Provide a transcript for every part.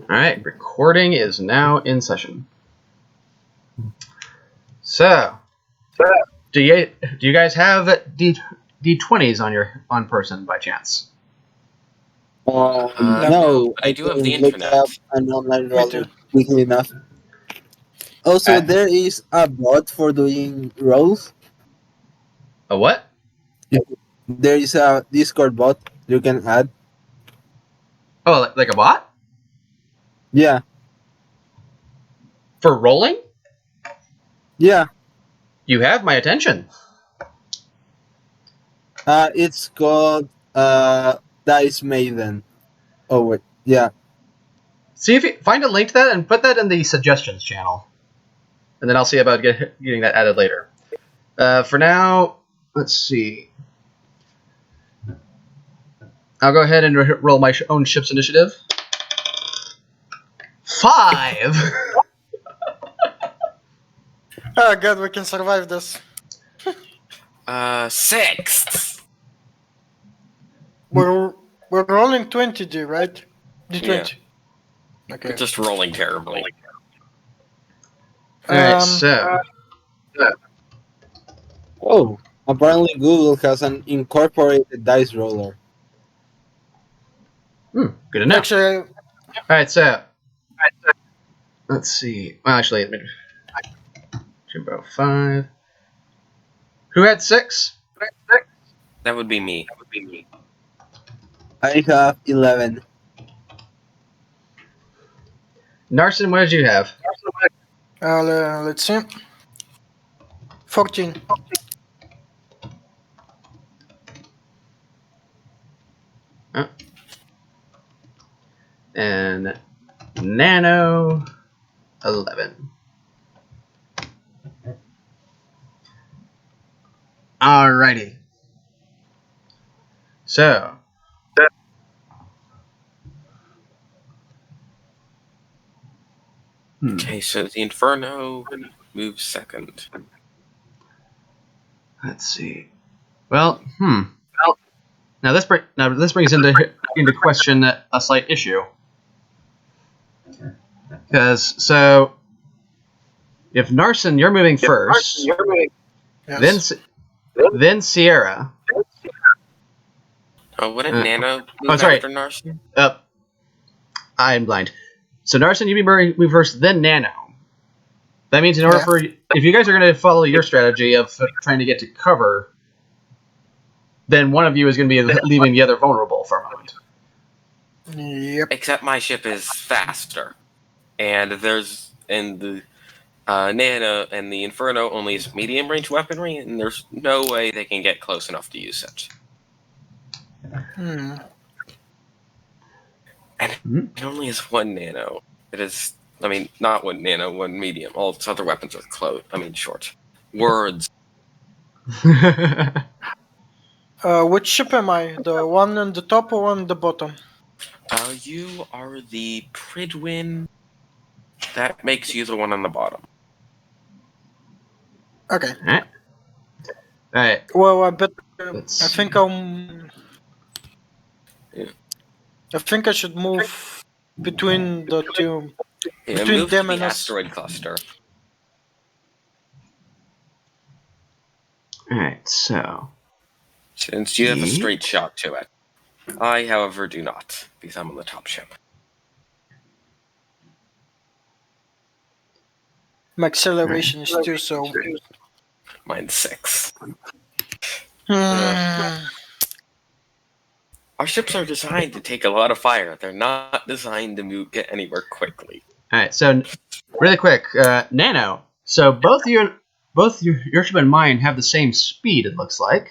Alright, recording is now in session. So, do you guys have D20s on person by chance? No, I do have the look internet. up an online Me too. roller quickly enough. Also, Uh, there is a bot for doing rolls. A what? There is a Discord bot you can add. Oh, like a bot? Yeah, For rolling? yeah. You have my attention. It's called Dice Maiden. Oh wait, yeah. See if you find a link to that and put that in the suggestions channel. And then I'll see about getting that added later. For now, let's see. I'll go ahead and roll my own ship's initiative. 5! Oh god, we can survive this. 6. We're rolling 20D, right? D20. Okay. We're just rolling terribly. Alright, so. Oh, apparently Google has an incorporated dice roller. Good enough. Actually, Alright, so. Let's see. Well, actually, Jimbo 5. Who had 6? That would be me. I have 11. Narson, what did you have? let's see. 14. And Nano 11. Alrighty. So. Okay, so the Inferno moves second. Let's see. Well, Now this brings into question a slight issue. Because if Narson, you're moving first, Yes. then Sierra. Oh, wouldn't Nano move sorry. after Narson? I'm blind. So Narson, you move first, then Nano. That means in order if you guys are going to follow your strategy of trying to get to cover, then one of you is going to be leaving the other vulnerable for a moment. Yep. Except my ship is faster, and the Nano and the Inferno only is medium range weaponry, and there's no way they can get close enough to use it. And it only has one Nano. It is, not one Nano, one medium. All its other weapons are short. Words. Which ship am I? The one on the top or one on the bottom? You are the Pridwen. That makes you the one on the bottom. Okay. Alright. Well, I bet. Let's I think I think I should move between the two. Yeah, Between move them to and the us. asteroid cluster. Alright, so. Since you have a straight shot to it. I, however, do not, because I'm on the top ship. My acceleration is 2, so. Mine's 6. Hmm. Our ships are designed to take a lot of fire. They're not designed to get anywhere quickly. Alright, so really quick, Nano. So both your ship and mine have the same speed, it looks like.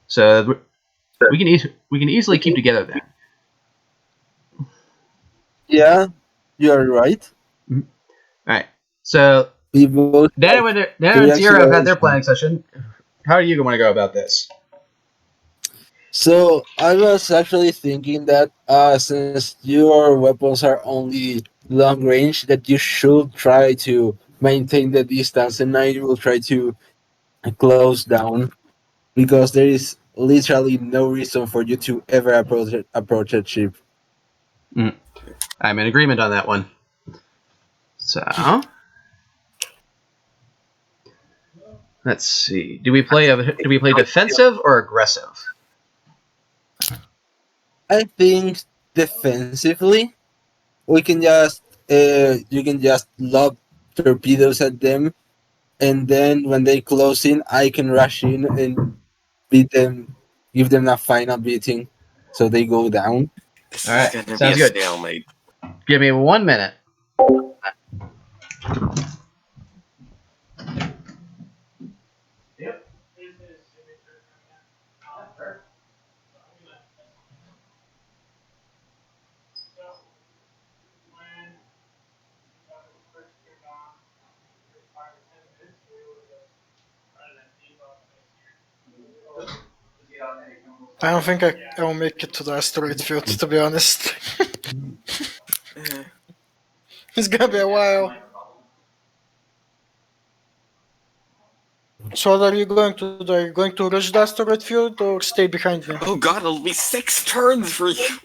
So we can easily keep together then. Yeah, you're right. Alright, so We both Nano and Sierra have had their planning session. How do you want to go about this? So I was actually thinking that since your weapons are only long range, that you should try to maintain the distance, and I will try to close down because there is literally no reason for you to ever approach that ship. I'm in agreement on that one. So, let's see. Do we play defensive or aggressive? I think defensively, we can just you can just lob torpedoes at them, and then when they close in, I can rush in and beat them, give them a final beating, so they go down. This All is right, going to be sounds a good. stalemate. Give me 1 minute. I don't think I will make it to the asteroid field, to be honest. Eh, It's gonna be a while. So what are you going to do? Are you going to rush the asteroid field or stay behind me? Oh god, it'll be 6 turns for you!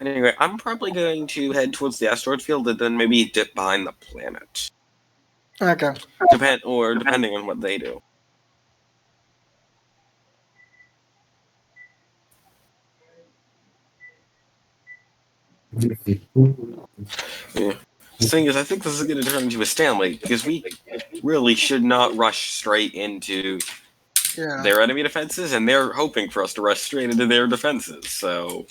Anyway, I'm probably going to head towards the asteroid field and then maybe dip behind the planet. Okay. Depending on what they do. Yeah. The thing is, I think this is going to turn into a stalemate because we really should not rush straight into Yeah. their enemy defenses, and they're hoping for us to rush straight into their defenses. So,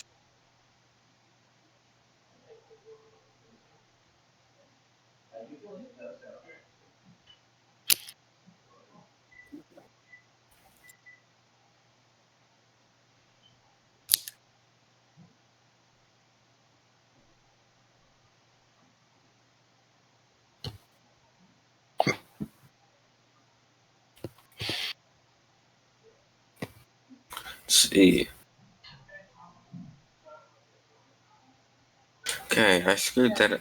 let's see. Okay, I screwed that up.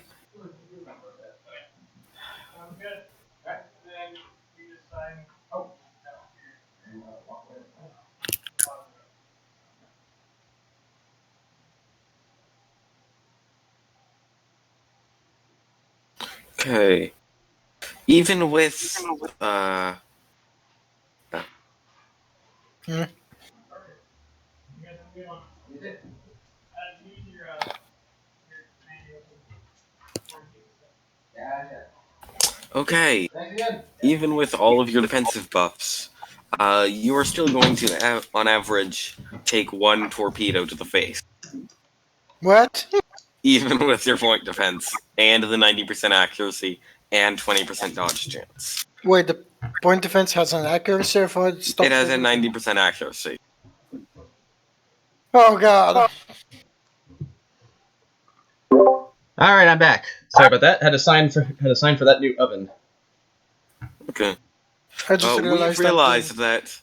Okay. Even with okay, even with all of your defensive buffs, you are still going to, on average, take 1 torpedo to the face. What? Even with your point defense and the 90% accuracy and 20% dodge chance. Wait, the point defense has an accuracy of what? It has a 90% accuracy. Oh god. All right, I'm back. Sorry about that. Had to sign for that new oven. Okay. I just We've realized that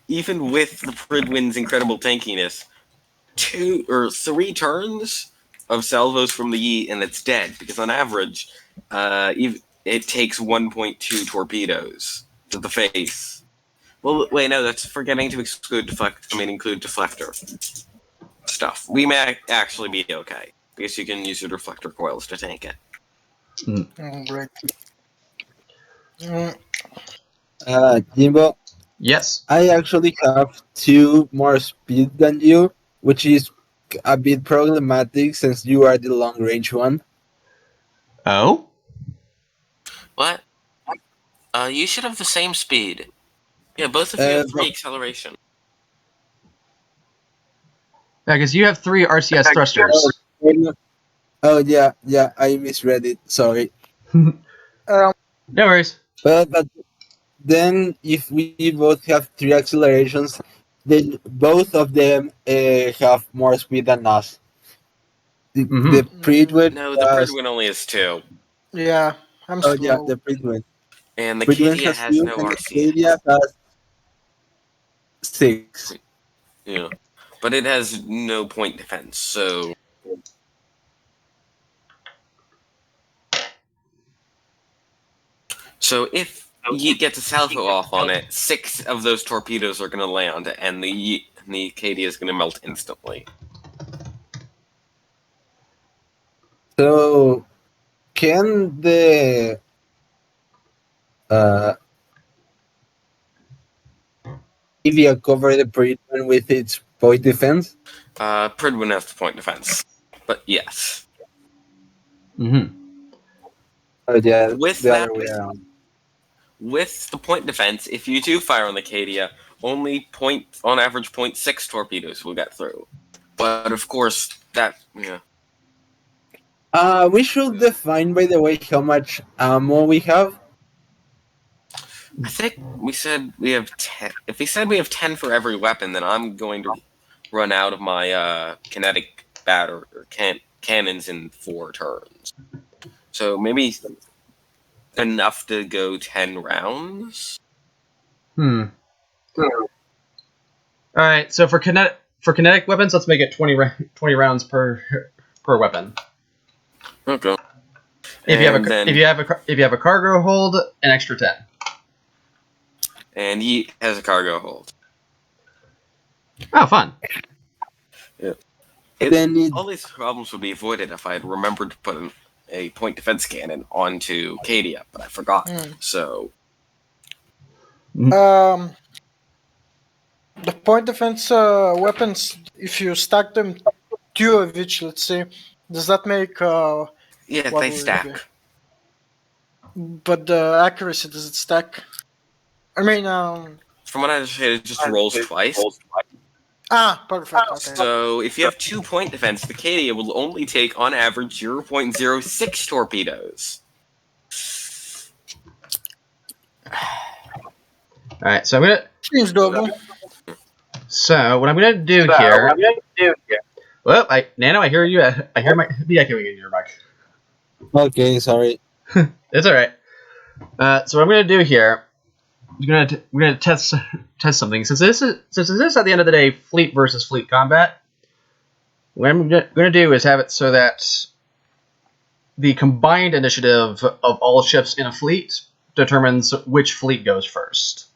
even with the Pridwen's incredible tankiness, 2 or 3 turns of salvos from the YEEEET and it's dead, because on average, it takes 1.2 torpedoes to the face. Well, wait, no, that's forgetting to include deflector stuff. We may actually be okay, because you can use your deflector coils to tank it. Oh, great. Jimbo, Yes. I actually have 2 more speed than you, which is a bit problematic since you are the long range one. Oh? What? You should have the same speed. Yeah, both of you have 3 acceleration. Yeah, because you have 3 RCS thrusters. Oh yeah, I misread it. Sorry. Um, No worries. But then if we both have 3 accelerations, then both of them have more speed than us. The Pridwen No, the Pridwen only has 2. yeah, I'm oh slow. yeah, the Pridwen. And the Pridwen Cadia has has 2 no and the RCS. Cadia has 6. Yeah. But it has no point defense, so... So if you get a salvo off on it, 6 of those torpedoes are going to land, and the Cadia is going to melt instantly. So, can the uh, Cadia cover the Pridwen with its point defense? Pridwen has the point defense, but yes. Mm-hmm. Or yeah, With the that, other way around? with the point defense, if you do fire on the Cadia, only on average 0.6 torpedoes will get through. But of course, yeah. We should define, by the way, how much ammo we have. I think we said we have 10. If we said we have 10 for every weapon, then I'm going to run out of my kinetic batter or cannons in 4 turns. So maybe enough to go 10 rounds. All right. So for kinetic weapons, let's make it 20 rounds per weapon. Okay. If you have a cargo hold, an extra 10. And he has a cargo hold. Oh, fun. Yeah. All these problems would be avoided if I had remembered to put a point defense cannon onto Cadia, but I forgot. So The point defense weapons, if you stack them, 2 of each, let's say, does that make yeah, what they will it stack. be? But the accuracy, does it stack? I mean, From what I understand, it just rolls twice. perfect. Okay. So if you have 2 point defense, the Cadia will only take on average 0.06 torpedoes. All right. So I'm gonna. Seems doable. So what I'm gonna do here. Well, Nano, I hear you. I hear the echoing in your mic. Okay, sorry. It's all right. So what I'm gonna do here. We're gonna test something. Since this is at the end of the day fleet versus fleet combat. What I'm gonna do is have it so that the combined initiative of all ships in a fleet determines which fleet goes first,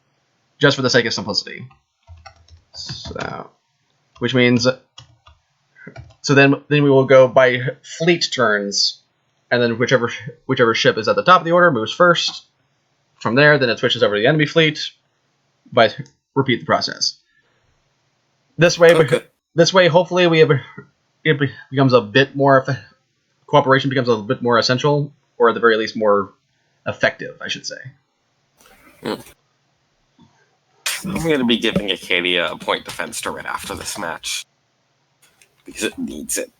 just for the sake of simplicity. So, which means, so then we will go by fleet turns, and then whichever ship is at the top of the order moves first. From there, then it switches over to the enemy fleet. Repeat the process. This way, hopefully, it becomes a bit more. Cooperation becomes a bit more essential, or at the very least, more effective, I should say. I'm going to be giving Cadia a point defense turret after this match because it needs it.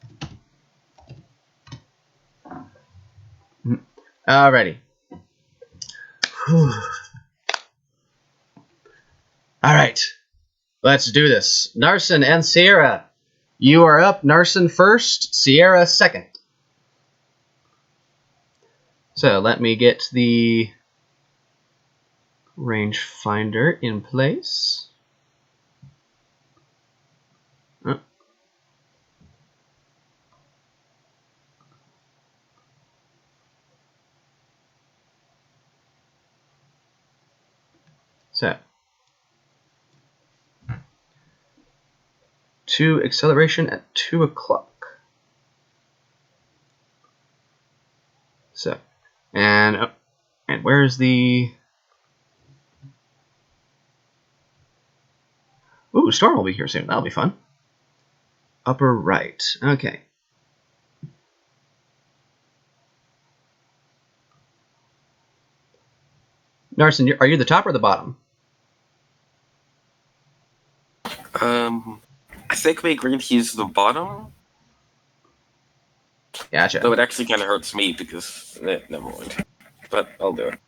Alrighty. Alright. Let's do this. Narson and Sierra. You are up. Narson first, Sierra second. So let me get the rangefinder in place. Oh. So 2 acceleration at 2 o'clock. So, and where's the... Ooh, Storm will be here soon. That'll be fun. Upper right. Okay. Narson, are you the top or the bottom? I think we agreed he's the bottom. Gotcha. Though it actually kind of hurts me because... never mind. But I'll do it.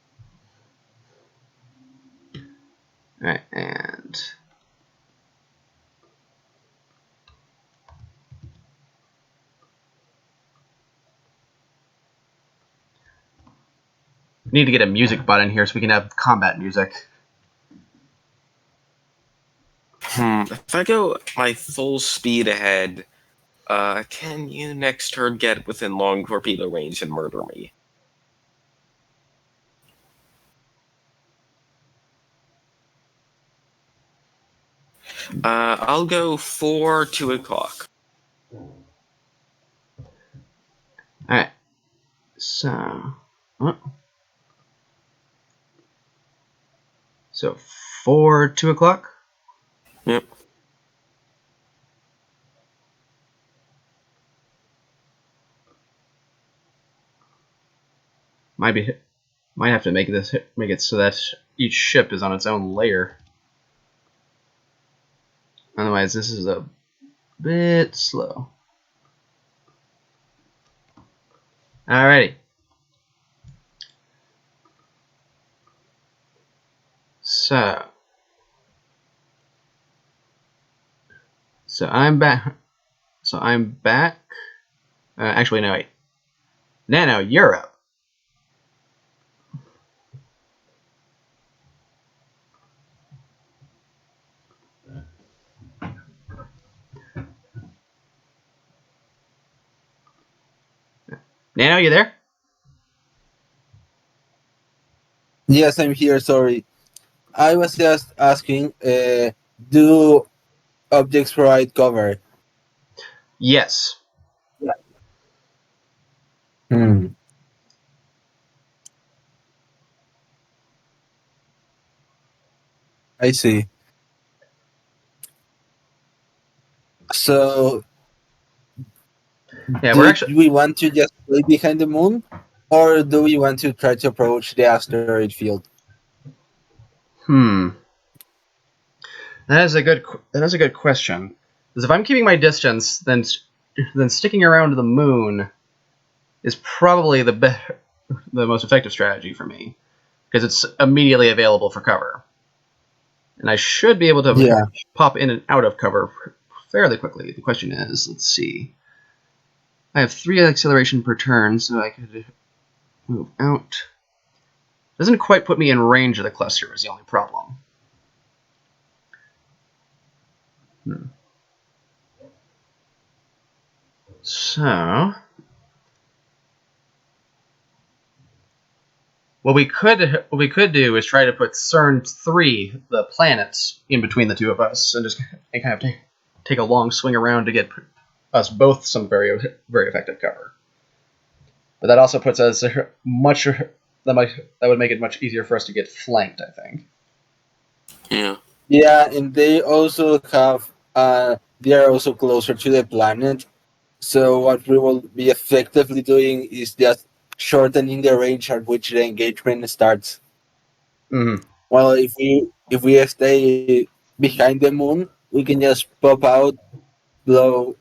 Alright, and... We need to get a music button here so we can have combat music. If I go my full speed ahead, can you next turn get within long torpedo range and murder me? I'll go 4 2 o'clock. Alright. So 4, 2 o'clock? Yep. Might have to make it so that each ship is on its own layer. Otherwise, this is a bit slow. Alrighty. So I'm back. Actually, no, wait. Nano, you're up. Nano, you there? Yes, I'm here. Sorry, I was just asking. Do objects provide cover? Yes. Hmm. I see. So, Yeah, do we're actually. we want to just play behind the moon, or do we want to try to approach the asteroid field? That is a good question. Because if I'm keeping my distance, then sticking around the moon is probably the most effective strategy for me, because it's immediately available for cover, and I should be able to Yeah. pop in and out of cover fairly quickly. The question is, let's see. I have 3 acceleration per turn, so I could move out. Doesn't quite put me in range of the cluster is the only problem. So what we could do is try to put CERN 3, the planets, in between the two of us, and just kind of take a long swing around to get us both some very effective cover. But that also puts us much that would make it much easier for us to get flanked, I think. Yeah. Yeah, and they also have. They are also closer to the planet. So what we will be effectively doing is just shortening the range at which the engagement starts. Mm-hmm. Well, if we stay behind the moon, we can just pop out, blow,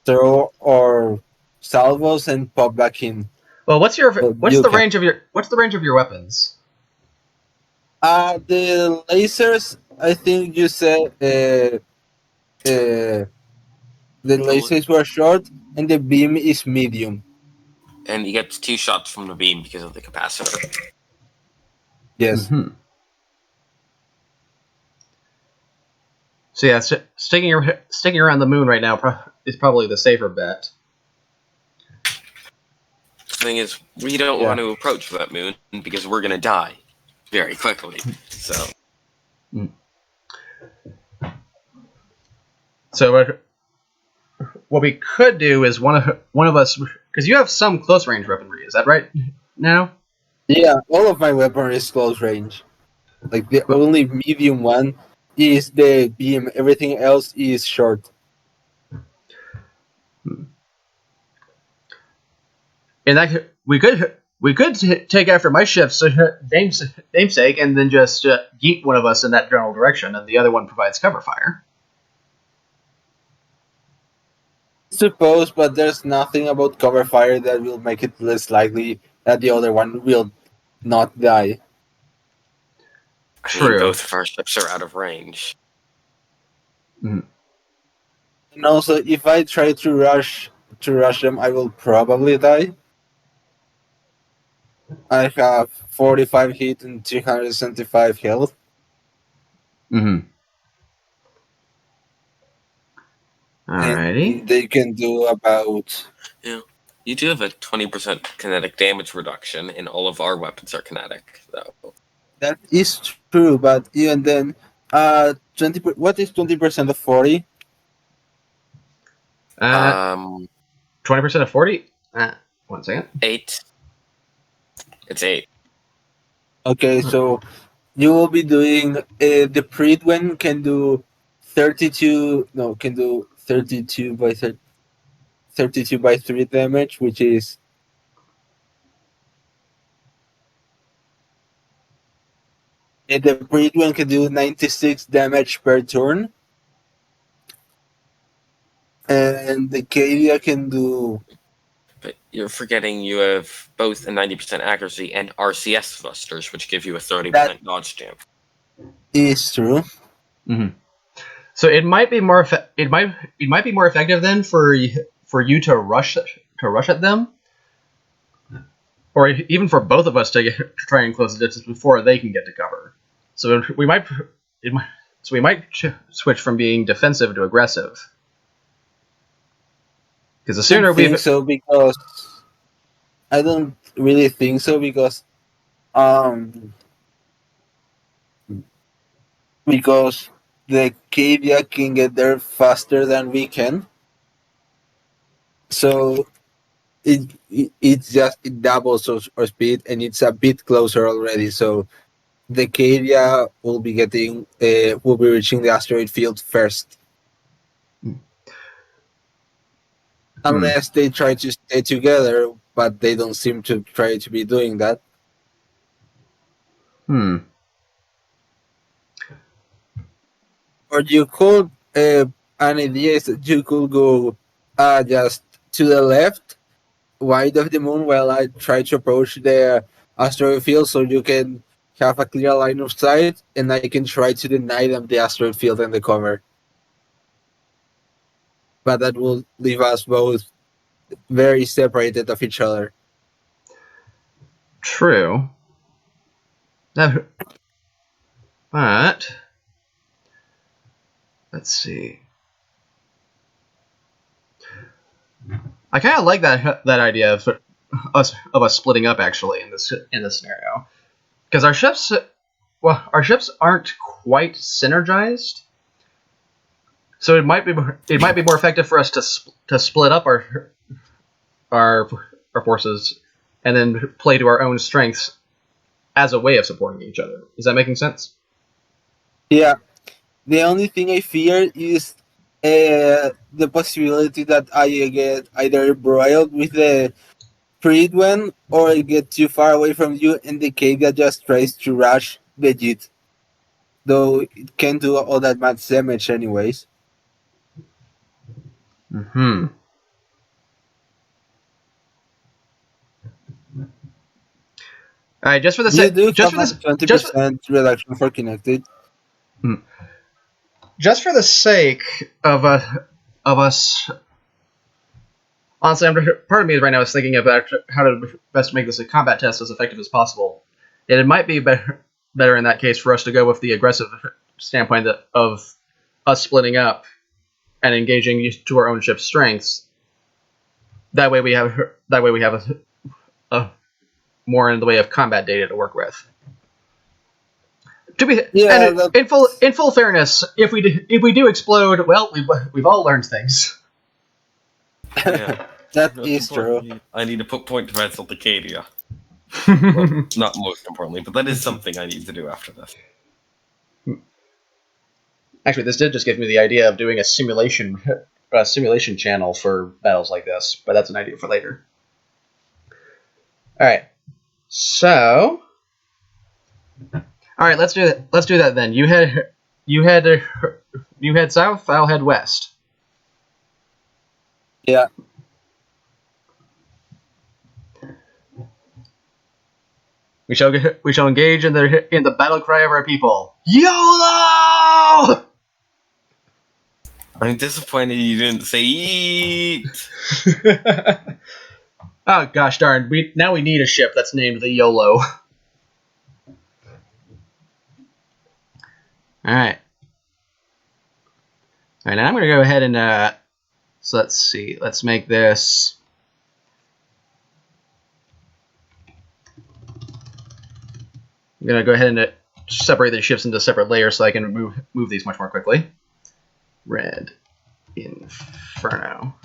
throw our salvos, and pop back in. Well, what's You the can. range of your weapons? The lasers. I think you said the lasers were short, and the beam is medium. And you get 2 shots from the beam because of the capacitor. Yes. Mm-hmm. So yeah, sticking around the moon right now is probably the safer bet. The thing is, we don't want to approach that moon because we're going to die very quickly. So. So what we could do is one of us, because you have some close range weaponry. Is that right? Now. Yeah, all of my weaponry is close range. Like the only medium one is the beam. Everything else is short. And that we could take after my ship's namesake, and then just yeet one of us in that general direction, and the other one provides cover fire. Suppose, but there's nothing about cover fire that will make it less likely that the other one will not die. I mean, True. both of our ships are out of range. Mm. And also, if I try to rush them, I will probably die. I have 45 hit and 275 health. Mm-hmm. Alrighty. And they can do about. Yeah. You do have a 20% kinetic damage reduction, and all of our weapons are kinetic, though. That is true, but even then, 20. What is 20% of 40? 20% of 40. 1 second. 8. It's 8. Okay, so you will be doing the Pridwen can do 32. No, can do 32 by 3 damage, which is the Pridwen can do 96 damage per turn, and the Cadia can do. But you're forgetting you have both a 90% accuracy and RCS thrusters, which give you a 30% That dodge chance. is true. Mm-hmm. So it might be more it might be more effective then for you to rush at them, or even for both of us to try and close the distance before they can get to cover. So we might switch from being defensive to aggressive. Because the sooner we I don't really think so um because the Cadia can get there faster than we can. So it doubles our speed, and it's a bit closer already. So the Cadia will be reaching the asteroid field first, unless they try to stay together, but they don't seem to try to be doing that. Or you could an idea is that you could go just to the left, wide of the moon, while I try to approach the asteroid field, so you can have a clear line of sight, and I can try to deny them the asteroid field and the cover. But that will leave us both very separated of each other. True. But let's see. I kind of like that idea of us splitting up actually in this scenario, because our ships aren't quite synergized. So it might be more effective for us to split up our forces and then play to our own strengths as a way of supporting each other. Is that making sense? Yeah. The only thing I fear is the possibility that I get either broiled with the Pridwen, or I get too far away from you and the Cadia just tries to rush the Jit. Though it can't do all that much damage anyways. Mm-hmm. All right, just for the You sake, do have a 20% reduction for connected. Just for the sake of us. Honestly, part of me right now is thinking about how to best make this a combat test as effective as possible. And it might be better in that case for us to go with the aggressive standpoint of us splitting up and engaging to our own ship's strengths. That way we have a more in the way of combat data to work with. In full fairness, if we do explode, well, we've all learned things. Yeah. That is true. I need to put point defense on the Cadia. Well, not most importantly, but that is something I need to do after this. Actually, this did just give me the idea of doing a simulation channel for battles like this, but that's an idea for later. All right, so let's do that. Let's do that then. You head south. I'll head west. Yeah. We shall engage in the battle cry of our people. YOLO! I'm disappointed you didn't say YEEEET. Oh gosh darn! We need a ship that's named the YOLO. All right. All right. Now I'm going to go ahead and so let's see. Let's make this. I'm going to go ahead and separate the ships into separate layers so I can move these much more quickly. Red Inferno.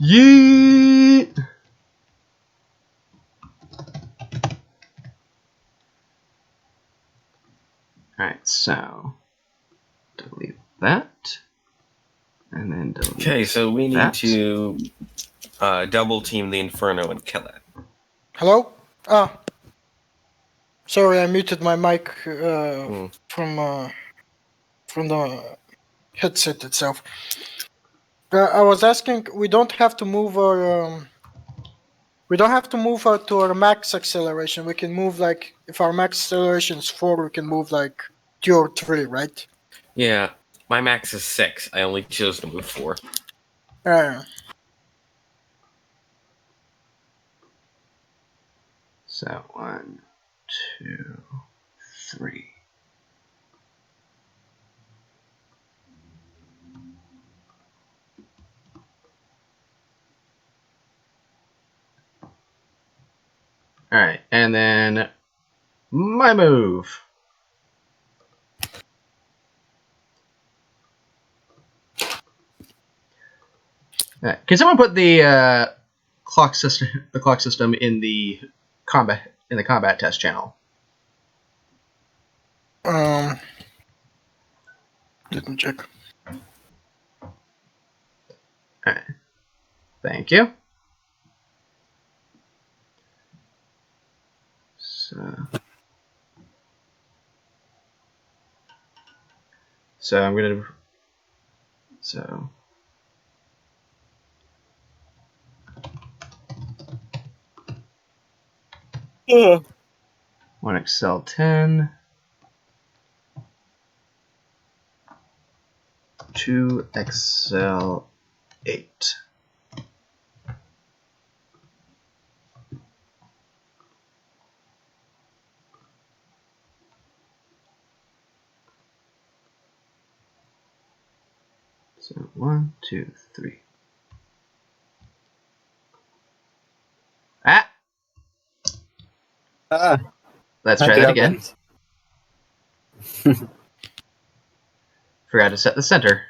Yeet! Alright, so delete that. And then delete Okay, so we need that. to double team the Inferno and kill it. Hello? Ah. Sorry, I muted my mic from the headset itself. I was asking, we don't have to move our to our max acceleration. We can move like if our max acceleration is 4, we can move like 2 or 3, right? Yeah, my max is 6. I only chose to move 4. So 1, 2, 3. Alright, and then my move. Alright, can someone put the clock system in the combat test channel? Didn't check. Alright. Thank you. So I'm gonna one Excel 10, 2 Excel 8. So 1, 2, 3. Ah! Let's try that again. Forgot to set the center.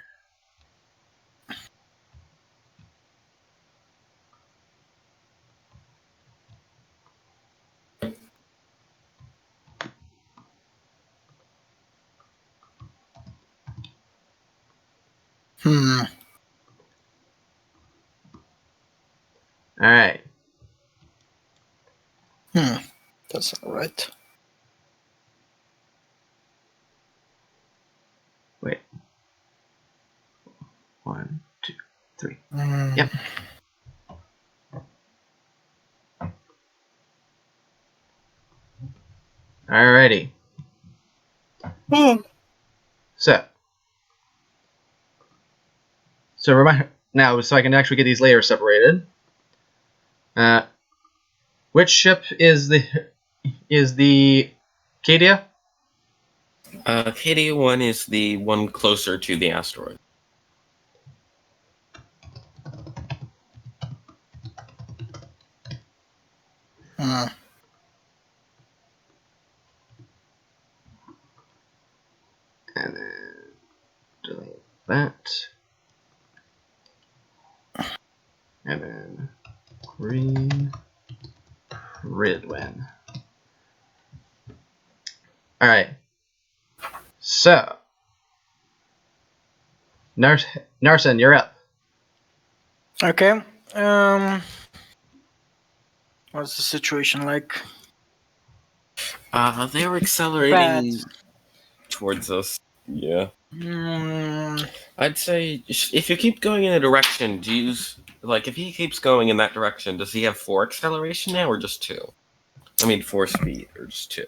Alright. That's alright. Wait. 1, 2, 3. Mm. Yep. Alrighty. So remind now, so I can actually get these layers separated. Which ship is the Cadia? Cadia 1 is the one closer to the asteroid. And then delete that. And then green Pridwen. Alright. So Narson, you're up. Okay. What's the situation like? They're accelerating towards us. Yeah. I'd say if you keep going in a direction, if he keeps going in that direction, does he have 4 acceleration now or just 2? I mean 4 speed or just 2?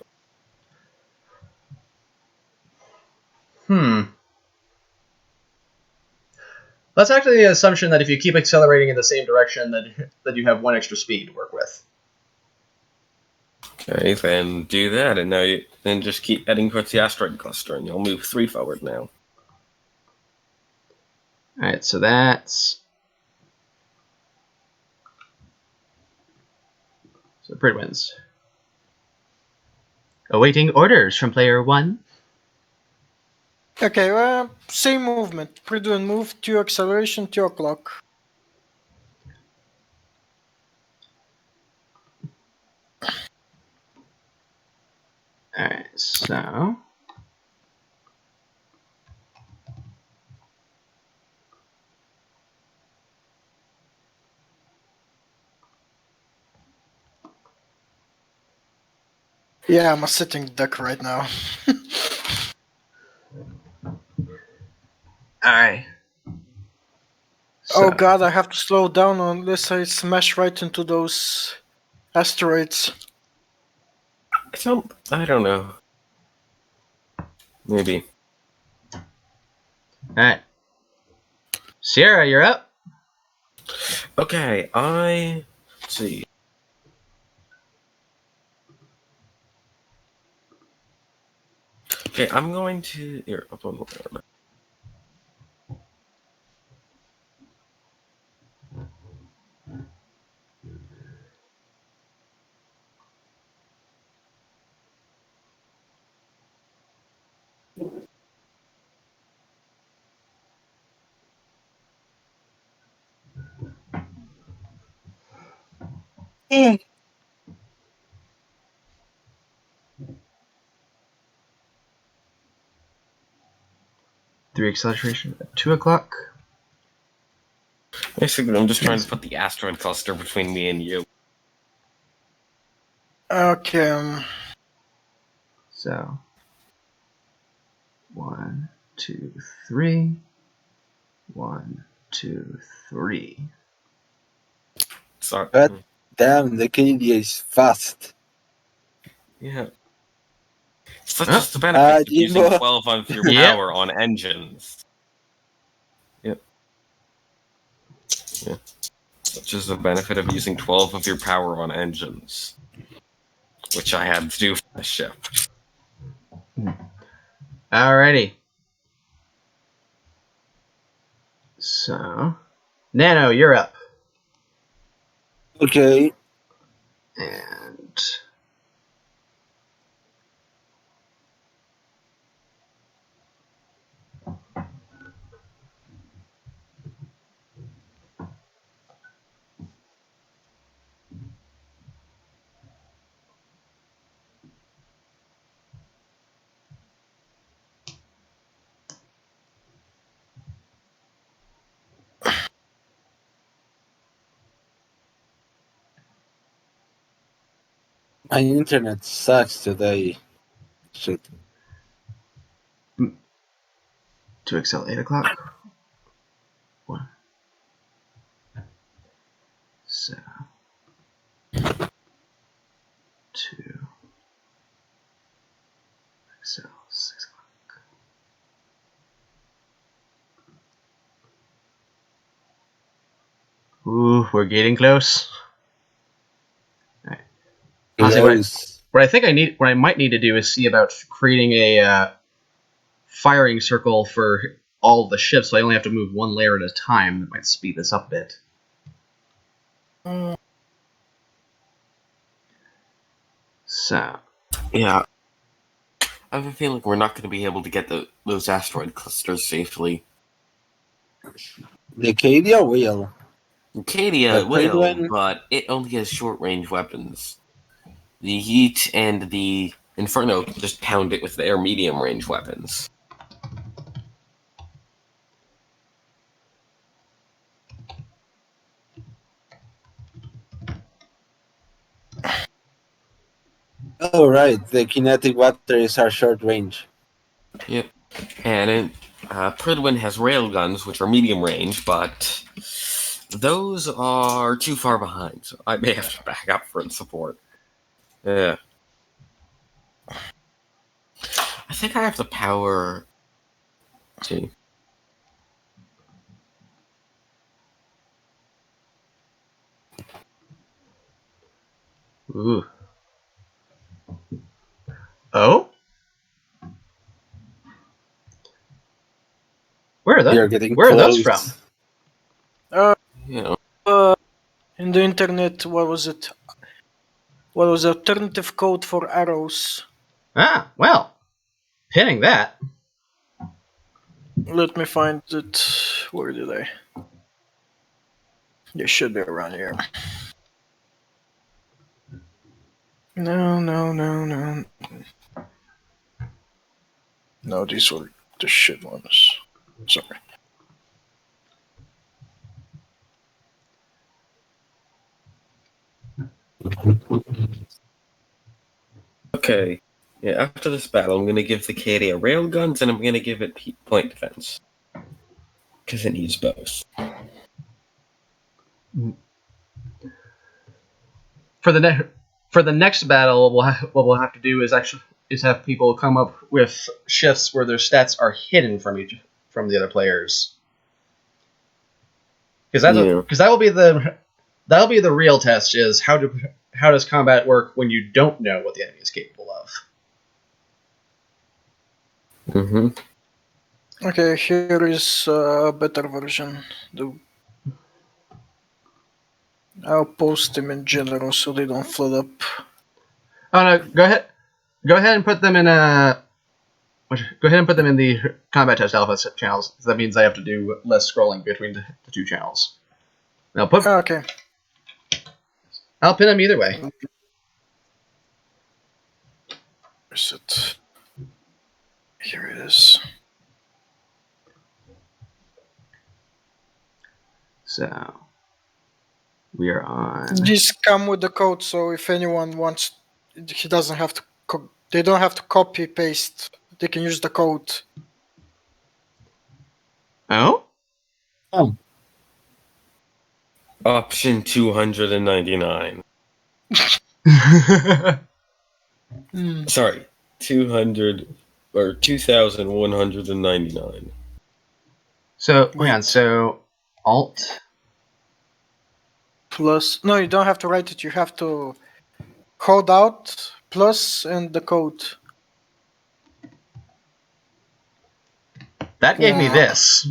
That's actually the assumption that if you keep accelerating in the same direction, that you have 1 extra speed to work with. Okay, then do that, and then just keep heading towards the asteroid cluster, and you'll move 3 forward now. Alright, so that's... So Pridwen's. Awaiting orders from player 1. Okay, same movement. Pridwen move, 2 acceleration, 2 o'clock. So. Yeah, I'm a sitting duck right now. Alright. Oh god, I have to slow down unless I smash right into those asteroids. I don't know. Maybe. Alright. Sierra, you're up. Okay, let's see. Okay, I'm going to here. Up on the Three acceleration at 2 o'clock. Basically, I'm just trying to put the asteroid cluster between me and you. Okay. So 1, 2, 3. 1, 2, 3. Sorry. But damn, the Cadia is fast. Yeah. Such is the benefit of using Jimbo. 12 of your Yep. power on engines. Yep. Yeah. Such is the benefit of using 12 of your power on engines. Which I had to do for the ship. Alrighty. So, Nano, you're up. Okay. And My internet sucks today. Shit. to excel 8 o'clock. 1. So 2. Excel 6 o'clock. Ooh, we're getting close. Alright. Honestly, what I think what I might need to do is see about creating a firing circle for all the ships, so I only have to move one layer at a time. That might speed this up a bit. So, Yeah. I have a feeling we're not going to be able to get those asteroid clusters safely. The Cadia will. Cadia The will, Pridwen- but it only has short-range weapons. The YEEEET and the Inferno can just pound it with their medium-range weapons. Oh, right. The kinetic batteries are short range. Yep. And Pridwen has railguns, which are medium range, but those are too far behind, so I may have to back up for support. Yeah. I think I have the power to. ooh. Oh? Where are those from? You know. In the internet, what was it? What was the alternative code for arrows? Ah, well, pinning that. Let me find it. Where did I? It should be around here. No. No, these were the shit ones. Sorry. Okay. Yeah, after this battle, I'm going to give the Cadia railguns, and I'm going to give it point defense. Because it needs both. For the next battle, what we'll have to do is have people come up with shifts where their stats are hidden from the other players. Because that'll be the real test, is how does combat work when you don't know what the enemy is capable of. Mm-hmm. Okay, here is a better version. I'll post them in general so they don't flood up. Oh no, go ahead and put them in the combat test alpha channels. That means I have to do less scrolling between the two channels. Okay. I'll pin them either way. Where's it? Here it is. So we are on. These come with the code, so if anyone wants, he doesn't have to. They don't have to copy paste. They can use the code. Oh. Option 299. Sorry, 200 or 2,199. So hang on. So Alt. Plus, no, you don't have to write it. You have to hold out plus and the code. That gave me this.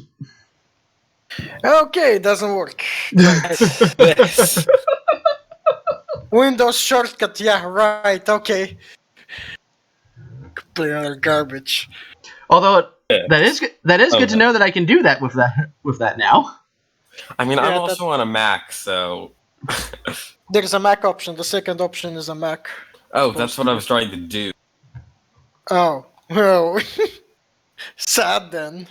Okay, it doesn't work. Yes. Windows shortcut, yeah, right, okay. Complete other garbage. Although Yeah. that is good to know that I can do that with that now. I mean, I'm Yeah, also on a Mac, so... There's a Mac option. The second option is a Mac. Oh, that's what I was trying to do. Oh, well. Sad then.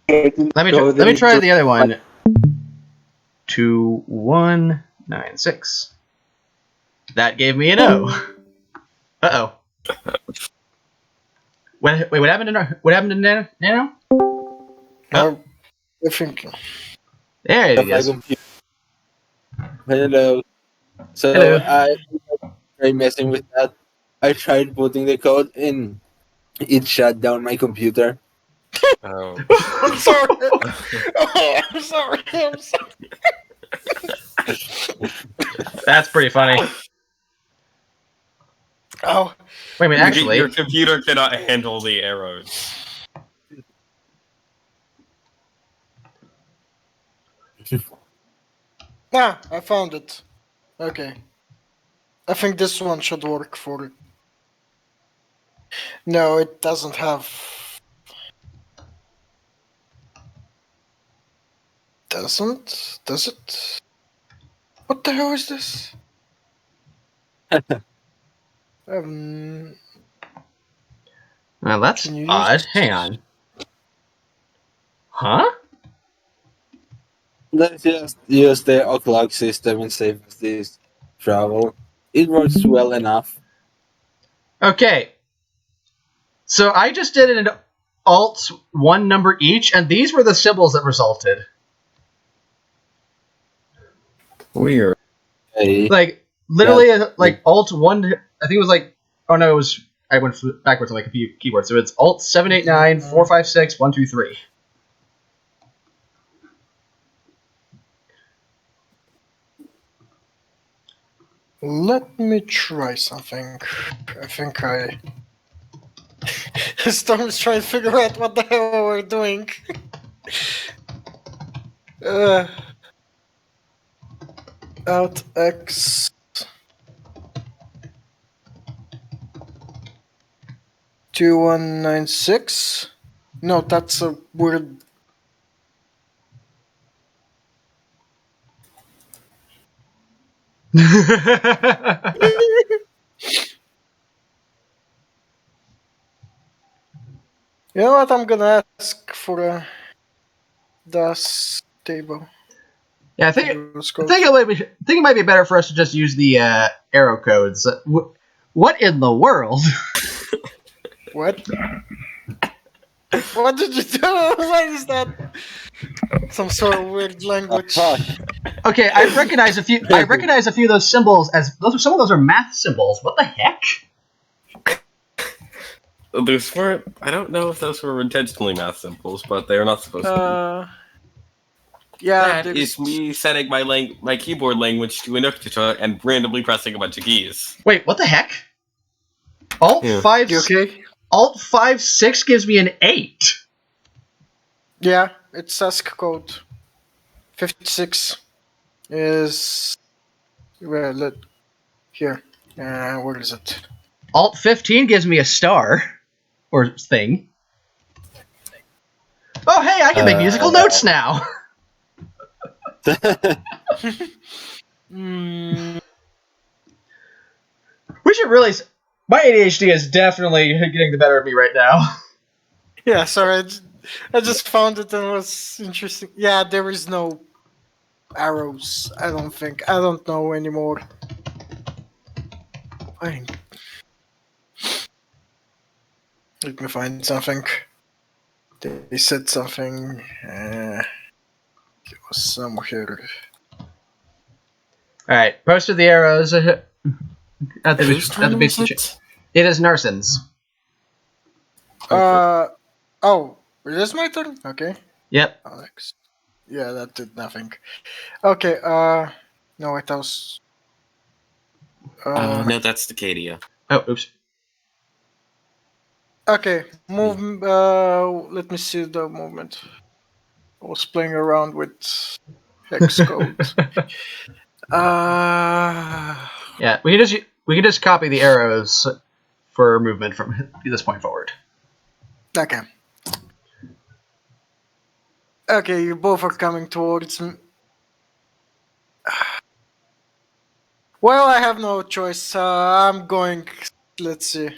Let me try the other one. 2196. That gave me an O. Uh-oh. Wait, what happened to Nano? Oh. I think. There it is. Hello. So Hello. I tried messing with that. I tried putting the code in. It shut down my computer. Oh. I'm sorry. Oh, I'm sorry. That's pretty funny. Oh. Wait a minute, actually. Your computer cannot handle the arrows. Ah, I found it. Okay. I think this one should work for it. No, it doesn't have. Doesn't? Does it? What the hell is this? Well, that's Can you odd. use- Hang on. Huh? Let's just use the o'clock system and save us this travel. It works well enough. Okay. So I just did an Alt one number each, and these were the symbols that resulted. Weird. Hey, Like literally, like Alt one. I think it was like. Oh no, it was. I went backwards on my keyboard. So it's Alt 789 456 123. Let me try something. I think I. Storm's trying to figure out what the hell we're doing. Alt X. 2196. No, that's a weird. You know what? I'm gonna ask for a DOS table. Yeah, I for think those I codes. think it might be better for us to just use the arrow codes. What in the world? What? What did you do? What is that? Some sort of weird language. Fuck. Okay, I recognize a few. I recognize a few of those symbols as some of those are math symbols. What the heck? Those weren't. I don't know if those were intentionally math symbols, but they are not supposed to be. Yeah, That is me setting my keyboard language to enact and randomly pressing a bunch of keys. Wait, what the heck? Alt Yeah. 5 You okay? Alt 5-6 gives me an 8. Yeah, it's ASC code. 56 is well. Here. Where is it? Alt 15 gives me a star or thing. Oh, hey, I can make musical notes now. Mm, We should really. My ADHD is definitely getting the better of me right now. yeah, sorry. I just found it and it was interesting. Yeah, there is no arrows. I don't think. I don't know anymore. Fine. Let me find something. They said something. It was somewhere. All right, posted the arrows at Whose turn the base. is it? It is Narson's. Oh, it is my turn? Okay. Yep. Alex. Yeah, that did nothing. Okay, no, wait, that was... No, that's the Cadia. Oh, oops. Okay, move, let me see the movement. I was playing around with hex code. Yeah, we can just copy the arrows for movement from this point forward. Okay. Okay, you both are coming towards me. Well, I have no choice. I'm going. Let's see.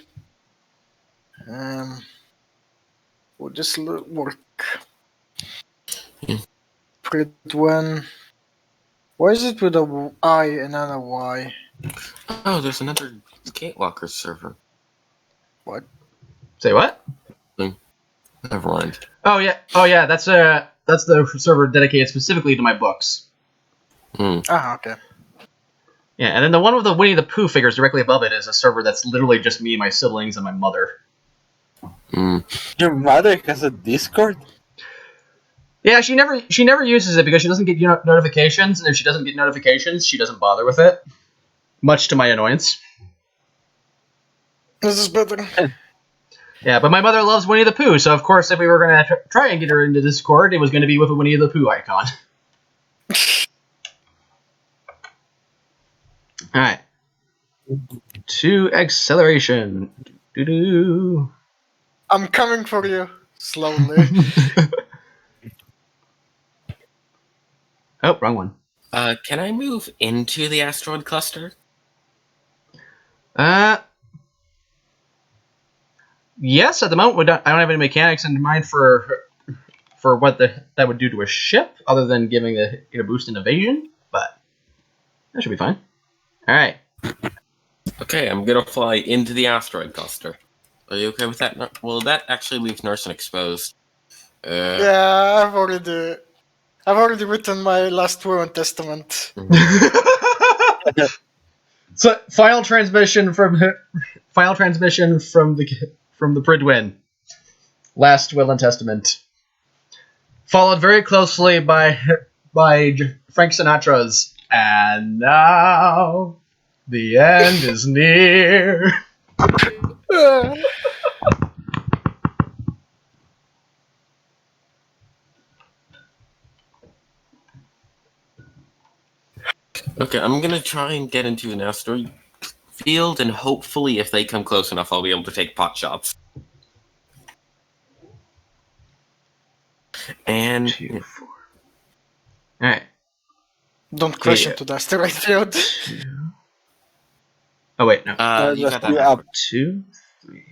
Will this work? Pridwen. Why is it with a I and not a Y? Oh, there's another Gatewalkers server. What? Say what? Never mind. Oh yeah. That's the server dedicated specifically to my books. Ah, okay. Yeah, and then the one with the Winnie the Pooh figures directly above it is a server that's literally just me, my siblings, and my mother. Your mother has a Discord? Yeah, she never uses it because she doesn't get notifications, and if she doesn't get notifications, she doesn't bother with it. Much to my annoyance. This is better. Yeah, but my mother loves Winnie the Pooh, so of course if we were going to try and get her into Discord, it was going to be with a Winnie the Pooh icon. Alright. To acceleration. Doo-doo. I'm coming for you. Slowly. Oh, wrong one. Can I move into the asteroid cluster? Yes, at the moment I don't have any mechanics in mind for what that would do to a ship, other than giving it a boost in evasion, but that should be fine. Alright. Okay, I'm gonna fly into the asteroid cluster. Are you okay with that? Well, that actually leaves Narson exposed. Yeah, I've already written my last will and testament. So final transmission from the Pridwen. Last will and testament. Followed very closely by Frank Sinatra's "And now the end is near." Okay, I'm gonna try and get into an asteroid field, and hopefully, if they come close enough, I'll be able to take pot shots. And 2, 4. All right. Don't crash Okay, into the asteroid field. 2. Oh wait, no. you got that you backward. 2, 3.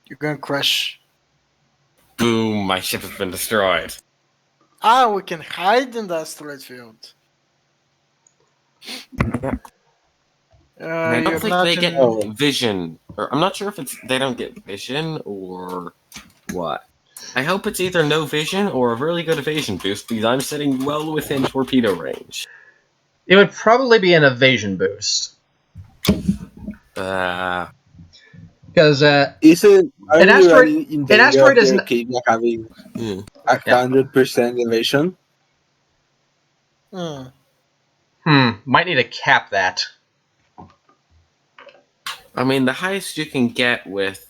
You're gonna crash. Boom! My ship has been destroyed. We can hide in the asteroid field. Yeah. And I don't You're think not they in. get vision. Or I'm not sure if it's they don't get vision or what. I hope it's either no vision or a really good evasion boost because I'm sitting well within torpedo range. It would probably be an evasion boost. Uh, Because Is it? Are an you asteroid, running in an danger asteroid of is their n- Cadia having hmm. 100% evasion? might need to cap that. I mean, the highest you can get with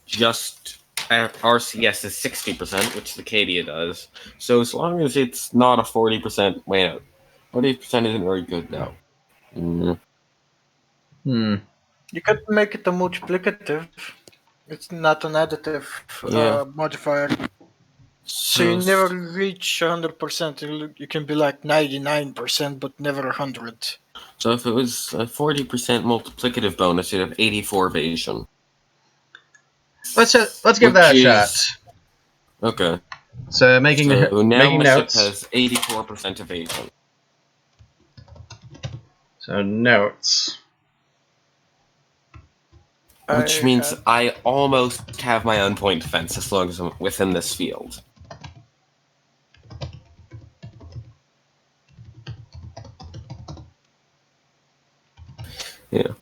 just RCS is 60%, which the Cadia does. So as long as it's not a 40%, wait, no, 40% isn't very good now. You could make it a multiplicative. It's not an additive Yeah. modifier. So you So never reach 100%. You can be like 99%, but never 100. So if it was a 40% multiplicative bonus, you'd have 84 evasion. Let's give that a shot. Okay. So making So now making my notes. ship has 84% evasion. So notes. Which means I almost have my own point defense as long as I'm within this field. Yeah.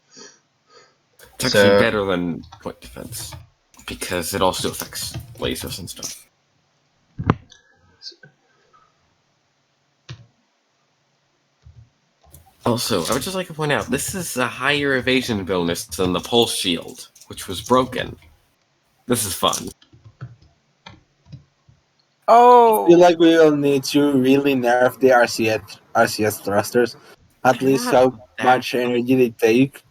It's actually better than point defense. Because it also affects lasers and stuff. Also, I would just like to point out, this is a higher evasion bonus than the pulse shield, which was broken. This is fun. I feel like we will need to really nerf the RCS thrusters. At least how much energy they take.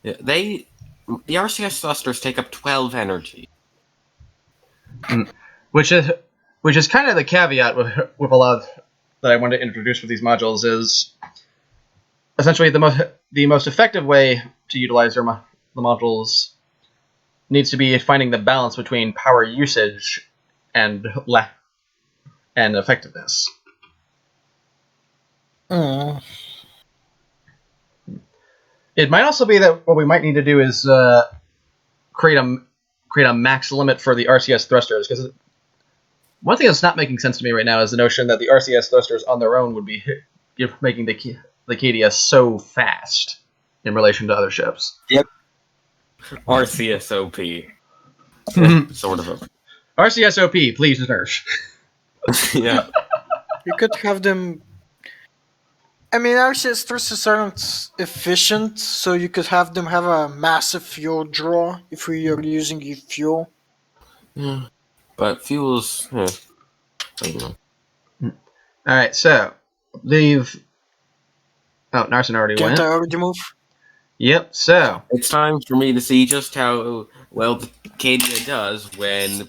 Yeah, the RCS thrusters take up 12 energy. Which is kind of the caveat with a lot that I want to introduce with these modules is essentially the most effective way to utilize the modules needs to be finding the balance between power usage and effectiveness. It might also be that what we might need to do is create a max limit for the RCS thrusters, because one thing that's not making sense to me right now is the notion that the RCS thrusters on their own would be making the Cadia so fast in relation to other ships. Yep. RCSOP. Sort of a... RCSOP, please nerf. Yeah. You could have them. I mean, RCS thrusters aren't efficient, so you could have them have a massive fuel draw if we are using fuel. Yeah. But fuels... I don't know. Alright, so leave. Oh, Narson already Can't went. I already move? Yep, so. It's time for me to see just how well the Cadia does when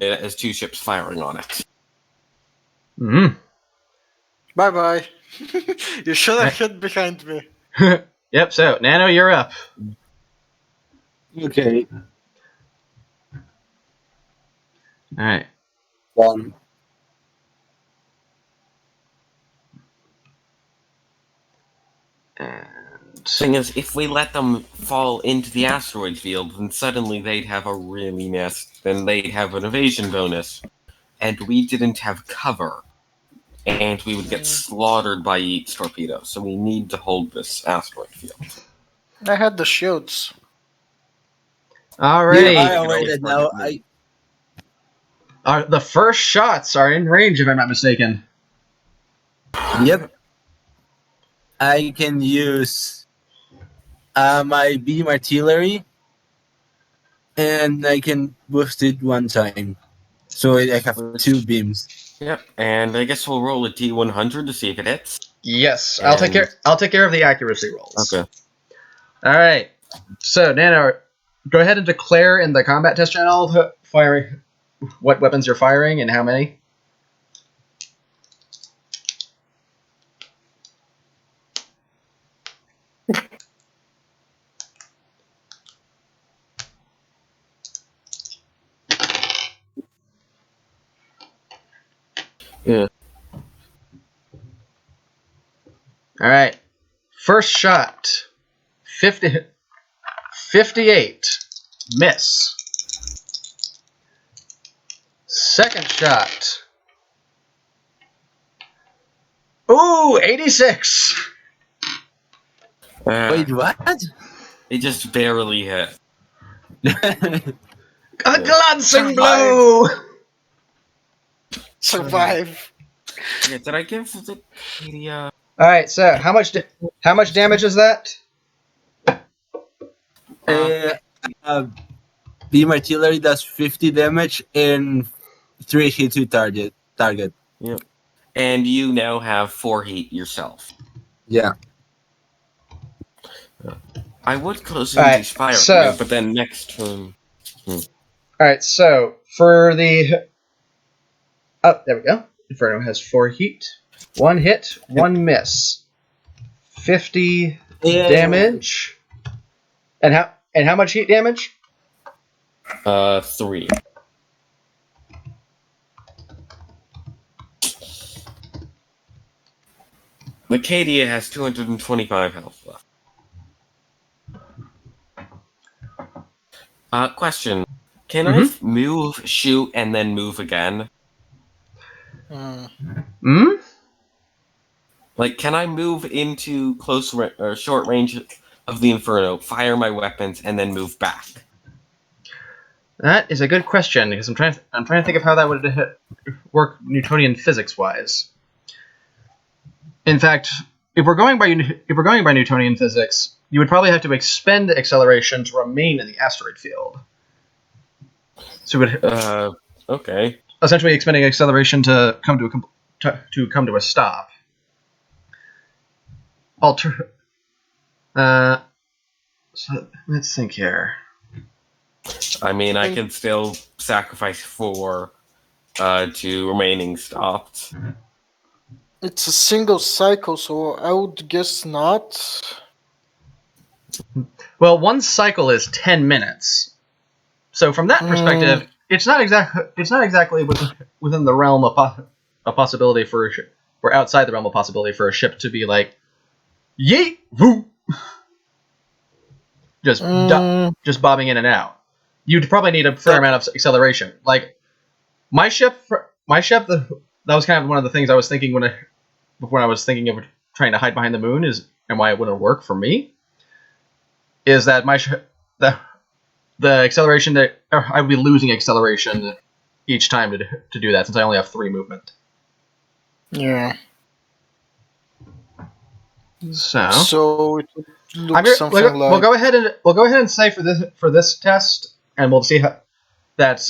it has two ships firing on it. Bye bye. You should have hid behind me. Yep, so, Nano, you're up. Okay. Alright. Done. Thing is, if we let them fall into the asteroid field, then suddenly they'd have a really then they'd have an evasion bonus. And we didn't have cover. And we would get slaughtered by each torpedo. So we need to hold this asteroid field. I had the shields. Alrighty. Yeah, I already know. The first shots are in range, if I'm not mistaken. Yep. I can use my beam artillery, and I can boost it one time. So I have two beams. Yep, and I guess we'll roll a D100 to see if it hits. Yes, I'll take care of the accuracy rolls. Okay. Alright. So, Nano, go ahead and declare in the combat test channel firing what weapons you're firing and how many. All right. First shot. 58. Miss. Second shot. Ooh, 86. Wait, what? It just barely hit. A glancing Survive. blow. Survive. Yeah, did I give the Cadia? All right. So how much damage is that? Beam artillery does 50 damage and 3 hit to target. Yep. And you now have 4 heat yourself. Yeah. I would close All in right, these fire, so- but then next turn. All right. So for the there we go. Inferno has 4 heat. 1 hit, 1 miss. 50 damage. And how much heat damage? 3. The Cadia has 225 health left. Question. Can I move, shoot, and then move again? Hmm? Like, can I move into close or short range of the Inferno, fire my weapons, and then move back? That is a good question because I'm trying to think of how that would work Newtonian physics wise. In fact, if we're going by Newtonian physics, you would probably have to expend acceleration to remain in the asteroid field. So we would okay. essentially expending acceleration to come to a stop. So let's think here. I mean, I can still sacrifice 4 to remaining stopped. It's a single cycle, so I would guess not. Well, one cycle is 10 minutes. So from that perspective, it's not exactly within the realm of a possibility for or outside the realm of possibility for a ship to be like, yeet, woo, just bobbing in and out. You'd probably need a fair amount of acceleration. Like my ship, that was kind of one of the things I was thinking when I was thinking of trying to hide behind the moon and why it wouldn't work for me. Is that the acceleration that I would be losing acceleration each time to do that since I only have 3 movement. Yeah. So it would look something like. we'll go ahead and say for this test, and we'll see how that's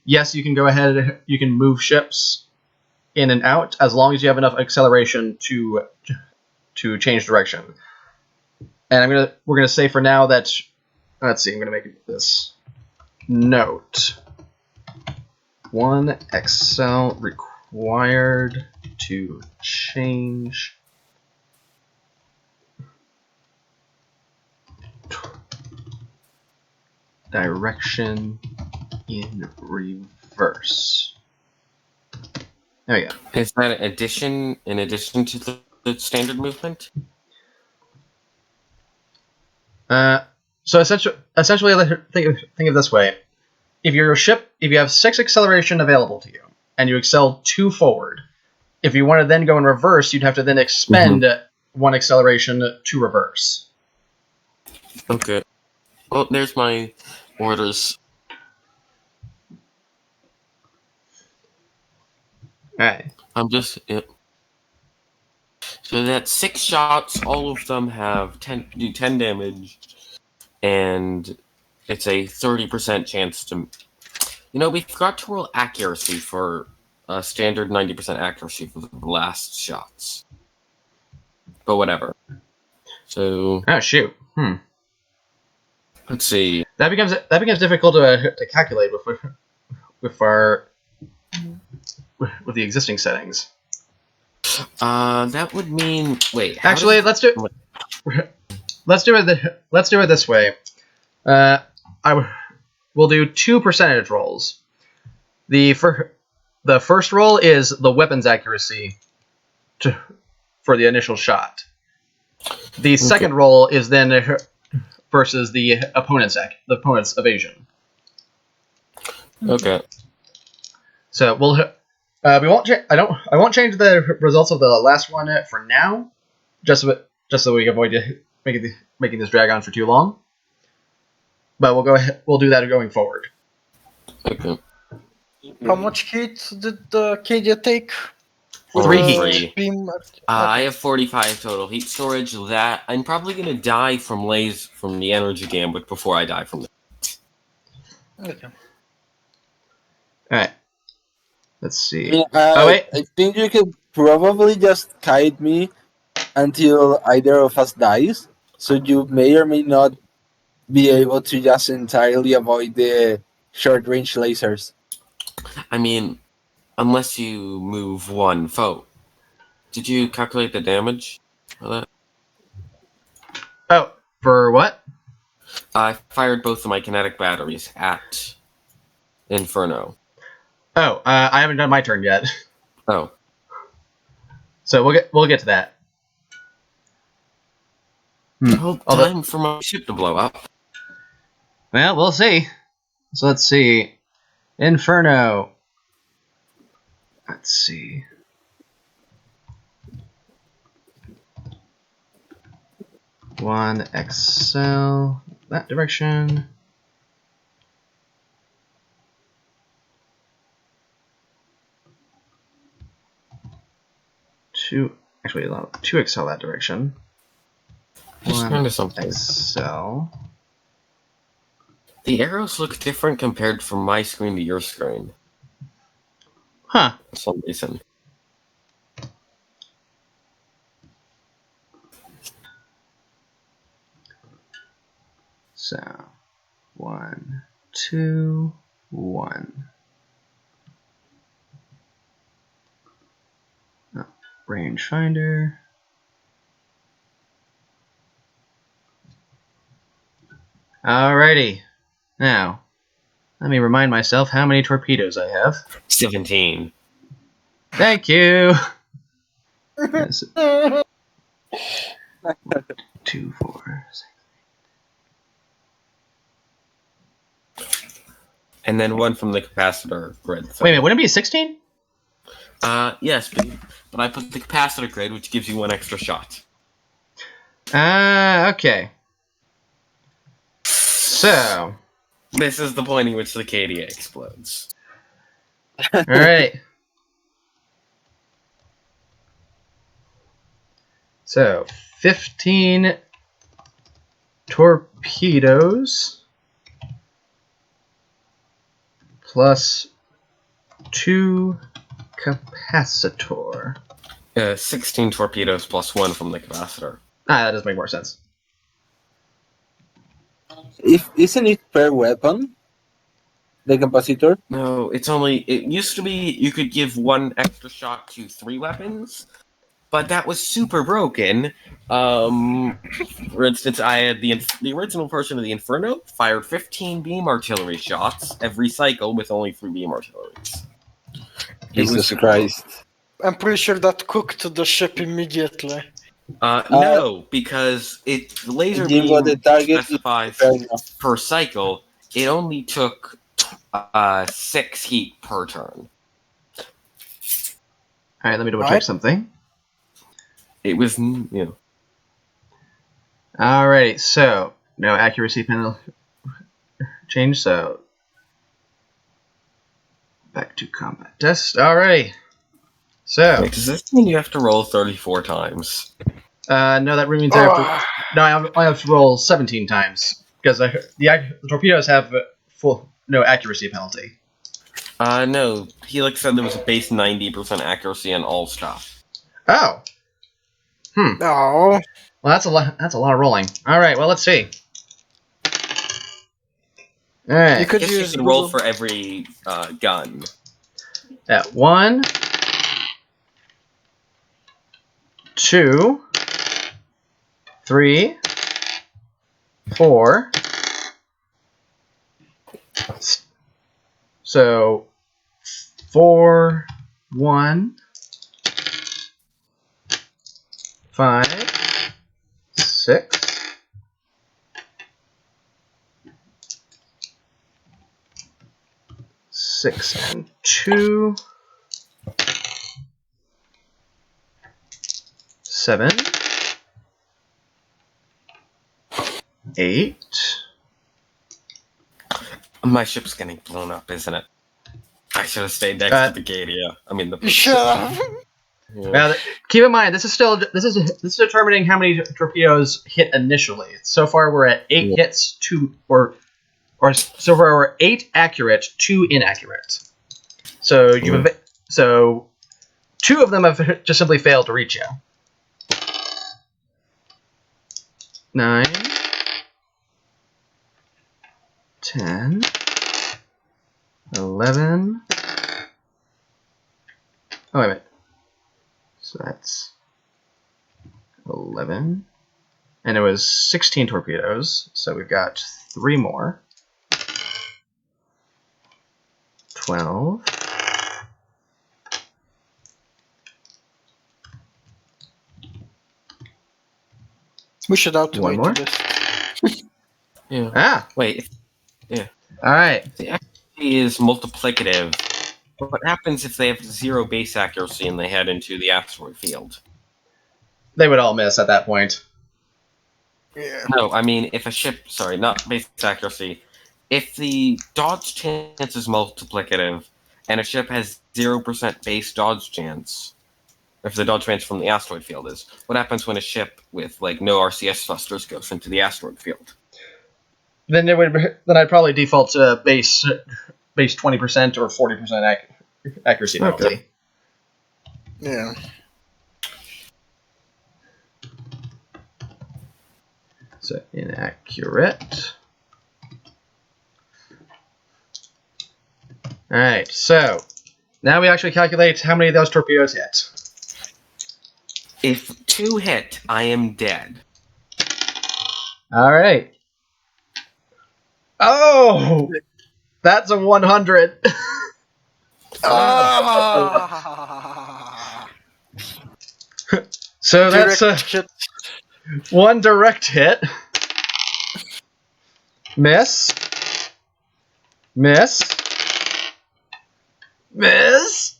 yes, you can go ahead, you can move ships in and out as long as you have enough acceleration to change direction. And we're gonna say for now that, let's see, I'm gonna make this note. 1 Excel required to change direction in reverse. There we go. Is that in addition to the standard movement? So essentially, think of this way: if you have 6 acceleration available to you, and you excel 2 forward, if you want to then go in reverse, you'd have to then expend 1 acceleration to reverse. Okay. Well, there's my orders. Alright. I'm just. Yep. So that's 6 shots. All of them have 10 damage, and it's a 30% chance to. We forgot to roll accuracy for a standard 90% accuracy for the last shots. But whatever. So. Oh shoot. Let's see. That becomes difficult to calculate with the existing settings. That would mean. Wait. Actually, let's do it this way. We'll do 2 percentage rolls. The first roll is the weapons accuracy for the initial shot. The second roll is then versus the opponent's evasion. Okay. So we won't. I won't change the results of the last one for now, just so we avoid making this drag on for too long. But we'll go ahead. We'll do that going forward. Okay. How much heat did the Cadia take? With 3 the heat. beam? I have 45 total heat storage. That I'm probably gonna die from the energy gambit before I die from that. Okay. All right. Let's see. Yeah, wait. I think you could probably just kite me until either of us dies, so you may or may not be able to just entirely avoid the short range lasers. I mean, unless you move one foe. Did you calculate the damage for that? Oh, for what? I fired both of my kinetic batteries at Inferno. Oh, I haven't done my turn yet. Oh. So we'll get to that. Well, time for my ship to blow up. Well, we'll see. So let's see. Inferno. Let's see. One XL that direction. Two XL that direction. Just One kind of something. XL. The arrows look different compared from my screen to your screen. Huh. For some reason. So 1, 2, 1. Oh, rangefinder. Alrighty. Now, let me remind myself how many torpedoes I have. 17. Thank you. Yes. 2, 4, 6. And then one from the capacitor grid. Wait a minute, wouldn't it be 16? Yes, but I put the capacitor grid, which gives you one extra shot. Okay. So. This is the point in which the Cadia explodes. Alright. So, 15 torpedoes plus 2 capacitor. 16 torpedoes plus 1 from the capacitor. That does make more sense. Isn't it per weapon? The capacitor? No, it used to be you could give 1 extra shot to 3 weapons, but that was super broken. For instance, I had the original version of the Inferno fired 15 beam artillery shots every cycle with only 3 beam artilleries. Jesus Christ. I'm pretty sure that cooked the ship immediately. No, because the laser Jimbo, beam the target specifies per cycle. It only took 6 heat per turn. Alright, let me double check something. It was, Alrighty, so no accuracy penalty change, so back to combat test. Alrighty. So does this mean you have to roll 34 times? no, that means I have to. No, I have to roll 17 times because the torpedoes have no accuracy penalty. No. Helix said there was a base 90% accuracy on all stuff. Oh. No. Well, that's a lot. That's a lot of rolling. All right. Well, let's see. All right. You could I guess use you can roll for every gun. At 1, 2, 3, 4. So 4, 1, 5, 6, 6 and 2, 7, 8. My ship's getting blown up, isn't it? I should have stayed next to the Cadia. I mean, the. Shut up. Yeah. Now, keep in mind, this is determining how many torpedoes hit initially. So far, we're at 8 hits, 2 or so far we're 8 accurate, 2 inaccurate. So so 2 of them have just simply failed to reach you. 9, 10, 11. Oh, wait a minute. So that's 11. And it was 16 torpedoes, so we've got 3 more. 12. We should automate One more? this. Yeah. Ah! Wait. Yeah. Alright. The accuracy is multiplicative. What happens if they have 0 base accuracy and they head into the asteroid field? They would all miss at that point. Yeah. No, I mean, if a ship... Sorry, not base accuracy. If the dodge chance is multiplicative, and a ship has 0% base dodge chance, if the dodge chance from the asteroid field is, what happens when a ship with, like, no RCS thrusters goes into the asteroid field? Then I'd probably default to base 20% or 40% accuracy penalty. Okay. Yeah. So inaccurate. Alright, so now we actually calculate how many of those torpedoes hit. If 2 hit, I am dead. Alright. Oh! That's a 100. Ah! So that's Direct hit. 1 direct hit. Miss. Miss. Miss.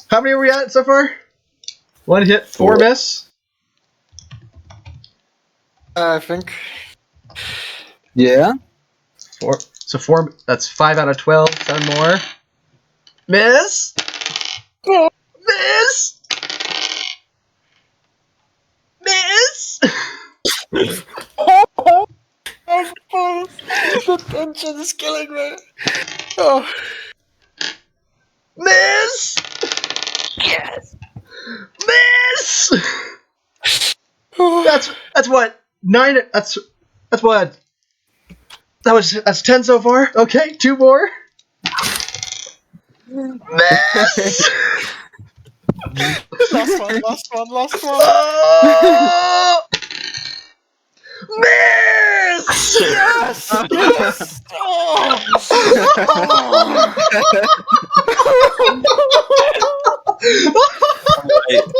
How many are we at so far? 1 hit, 4 miss. I think. Yeah. 4. So 4. That's 5 out of 12. 7 more. Miss. Miss. Miss. Oh, the tension is killing me. Oh. Miss. Yes. Miss. That's what 9. That's what. That's 10 so far. Okay, 2 more. Miss. Last one. Oh! Miss. Yes. Yes. Oh.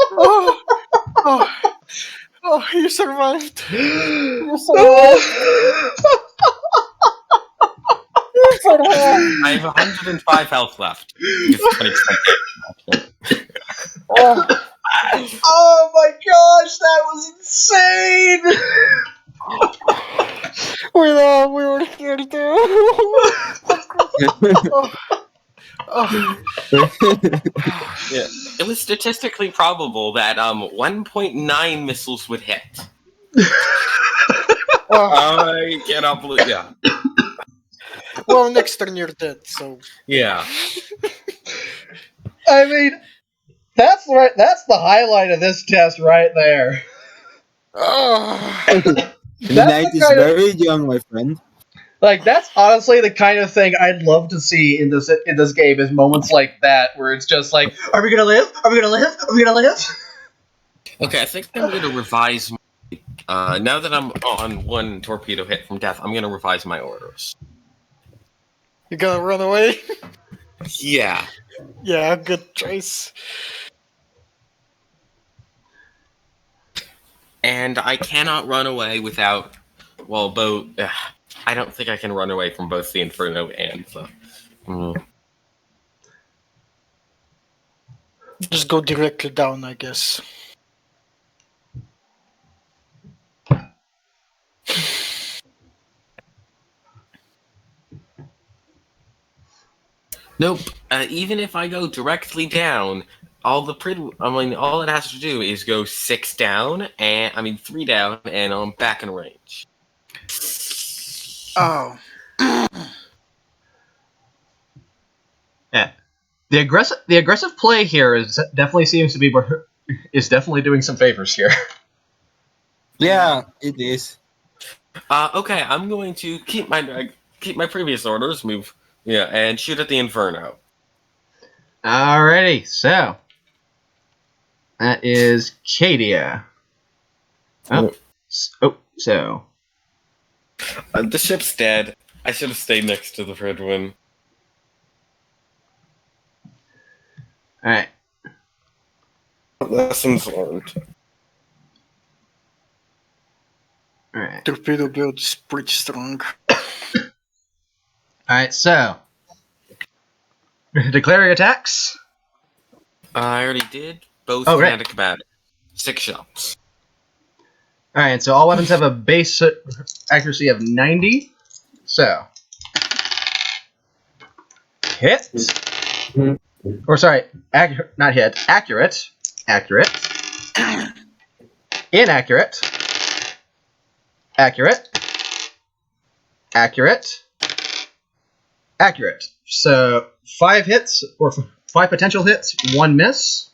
Oh. Oh. Oh, you survived. You survived. You survived. I have 105 health left. Just 20%. Oh. Oh my gosh, that was insane! We were here too. Oh. Yeah. It was statistically probable that 1.9 missiles would hit. I cannot believe. Yeah. Well, next turn you're dead, so. Yeah. I mean, that's right. That's the highlight of this test right there. Oh. The night is very young, my friend. Like, that's honestly the kind of thing I'd love to see in this game, is moments like that where it's just like, are we gonna live? Are we gonna live? Are we gonna live? Okay, I think I'm going to revise. Now that I'm on 1 torpedo hit from death, I'm going to revise my orders. You gonna run away? Yeah. Yeah, good choice. And I cannot run away without, well, both. I don't think I can run away from both the Inferno and the. Just go directly down, I guess. Nope. Even if I go directly down, all it has to do is go 6 down, and 3 down, and I'm back in range. Oh. Yeah. The aggressive play here is definitely doing some favors here. Yeah, it is. Okay, I'm going to keep my previous orders, move, and shoot at the Inferno. Alrighty, so that is Cadia. So The ship's dead. I should have stayed next to the Pridwen. alright. Lessons learned. Alright. Torpedo build is pretty strong. Alright, so declaring attacks. I already did both Oh, right. kinetic combat. 6 shots. Alright, so all weapons have a base accuracy of 90. So hit. Or sorry, not hit. Accurate. Inaccurate. Accurate. So 5 hits, or 5 potential hits, 1 miss.